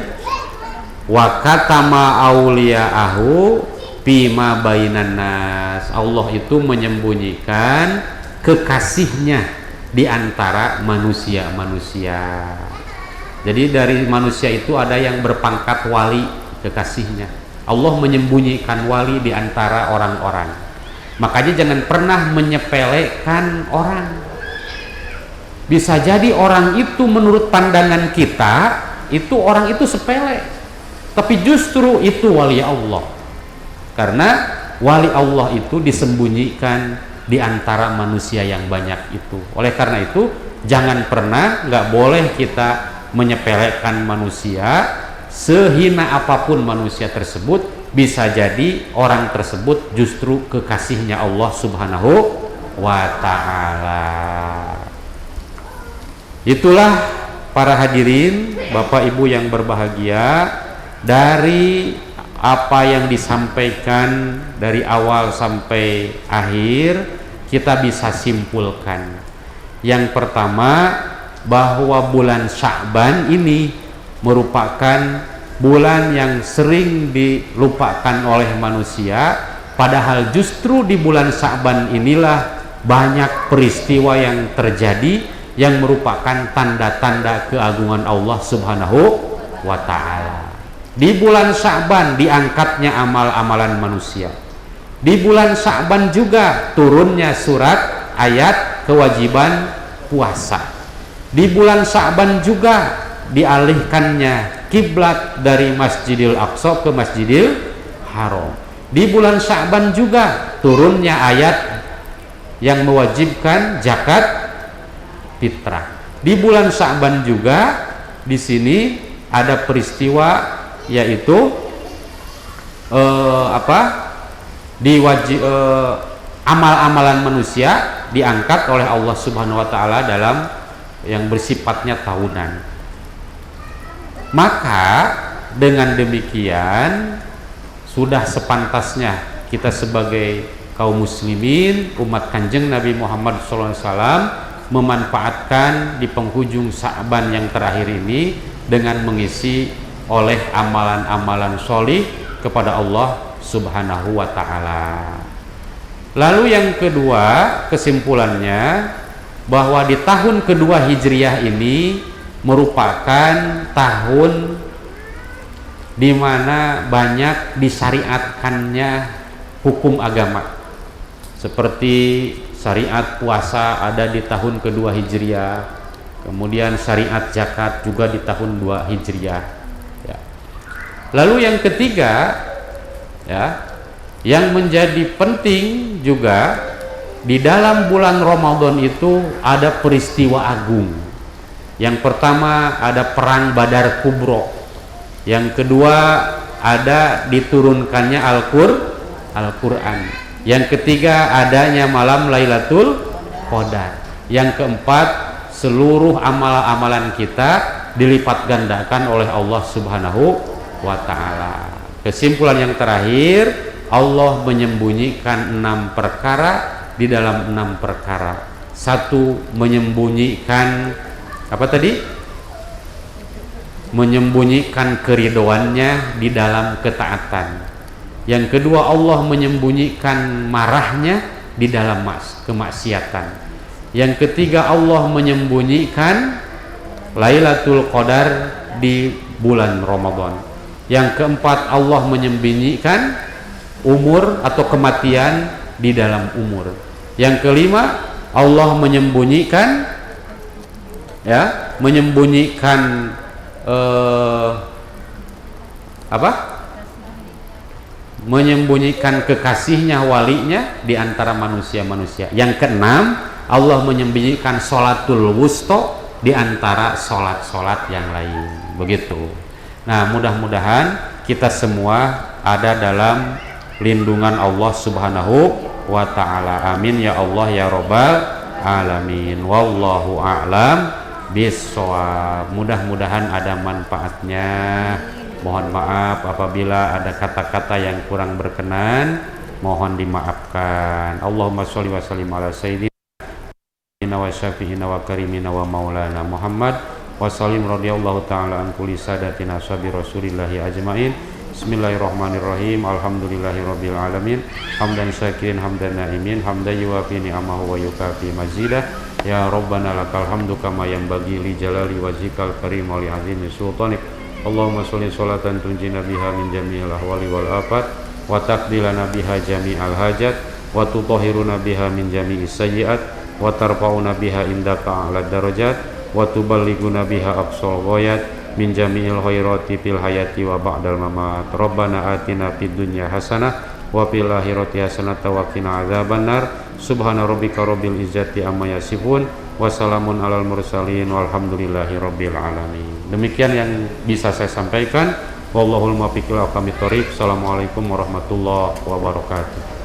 wa katama auliya'ahu bima bainan nas. Allah itu menyembunyikan kekasihnya di antara manusia-manusia. Jadi dari manusia itu ada yang berpangkat wali, kekasihnya. Allah menyembunyikan wali di antara orang-orang. Makanya jangan pernah menyepelekan orang. Bisa jadi orang itu menurut pandangan kita itu orang itu sepele, tapi justru itu wali Allah. Karena wali Allah itu disembunyikan di antara manusia yang banyak itu. Oleh karena itu jangan pernah, nggak boleh kita menyepelekan manusia. Sehina apapun manusia tersebut, bisa jadi orang tersebut justru kekasihnya Allah Subhanahu wa ta'ala. Itulah para hadirin, Bapak Ibu yang berbahagia, dari apa yang disampaikan dari awal sampai akhir kita bisa simpulkan. Yang pertama, bahwa bulan Sya'ban ini merupakan bulan yang sering dilupakan oleh manusia, padahal justru di bulan Sya'ban inilah banyak peristiwa yang terjadi yang merupakan tanda-tanda keagungan Allah Subhanahu wa ta'ala. Di bulan Sya'ban diangkatnya amal-amalan manusia. Di bulan Sya'ban juga turunnya surat ayat kewajiban puasa. Di bulan Sya'ban juga dialihkannya kiblat dari Masjidil Aqsa ke Masjidil Haram. Di bulan Sya'ban juga turunnya ayat yang mewajibkan zakat fitrah. Di bulan Sya'ban juga di sini ada peristiwa yaitu amal-amalan manusia diangkat oleh Allah Subhanahu wa taala dalam yang bersifatnya tahunan. Maka dengan demikian sudah sepantasnya kita sebagai kaum muslimin umat Kanjeng Nabi Muhammad SAW memanfaatkan di penghujung Sya'ban yang terakhir ini dengan mengisi oleh amalan-amalan sholih kepada Allah Subhanahu wa taala. Lalu yang kedua, kesimpulannya bahwa di tahun kedua Hijriah ini merupakan tahun di mana banyak disyariatkannya hukum agama. Seperti syariat puasa ada di tahun kedua Hijriah, kemudian syariat zakat juga di tahun 2 Hijriah. Ya. Lalu yang ketiga, ya, yang menjadi penting juga di dalam bulan Ramadan itu ada peristiwa agung. Yang pertama ada perang Badar Kubro. Yang kedua ada diturunkannya Al-Quran. Yang ketiga adanya malam Lailatul Qadar. Yang keempat seluruh amalan-amalan kita dilipat gandakan oleh Allah Subhanahu wa taala. Kesimpulan yang terakhir, Allah menyembunyikan 6 perkara di dalam 6 perkara. Satu, menyembunyikan apa tadi? Menyembunyikan keridhoannya di dalam ketaatan. Yang kedua, Allah menyembunyikan marahnya di dalam kemaksiatan. Yang ketiga, Allah menyembunyikan Lailatul Qadar di bulan Ramadan. Yang keempat, Allah menyembunyikan umur atau kematian di dalam umur. Yang kelima, Allah menyembunyikan menyembunyikan kekasihnya, walinya di antara manusia-manusia. Yang keenam, Allah menyembunyikan sholatul wusta di antara sholat-sholat yang lain. Begitu. Nah, mudah-mudahan kita semua ada dalam lindungan Allah Subhanahu wa ta'ala. Amin ya Allah ya Rabbal alamin. Wallahu a'lam bissawab. Mudah-mudahan ada manfaatnya. Mohon maaf apabila ada kata-kata yang kurang berkenan, mohon dimaafkan. Allahumma sholli wa sallim ala sayyidina wa syafi'ina wa karimina wa maulana Muhammad wa sallim radhiyallahu ta'ala an kulli sadatina sabi rasulillahi ajmain. Bismillahirrahmanirrahim. Alhamdulillahirabbil alamin. Hamdan syakirin hamdan naimin, hamdan yuwafi ni'amahu wa yukafi mazidah. Ya Rabbana lakal hamdu kama yanbaghi li jalali wajhikal karim wa li azimi sultanik. Allahumma sholli sholatan tunjina biha min jami'il ahwali wal afat wa taqdilana biha jami'al hajat wa tutahhiruna biha min jami'is sayyi'at wa tarfa'una biha indaka a'la darajat wa tuballighuna biha aqsal ghayat min jami'il khairati fil hayati wa ba'dal mamat. Rabbana atina fid dunya hasanah wa fil akhirati hasanah wa qina adzabannar. Subhana rabbika rabbil izzati amma yasifun wa salamun alal mursalin walhamdulillahi rabbil alamin. Demikian yang bisa saya sampaikan. Wallahul muwaffiq ila aqwamit thoriq. Assalamualaikum warahmatullahi wabarakatuh.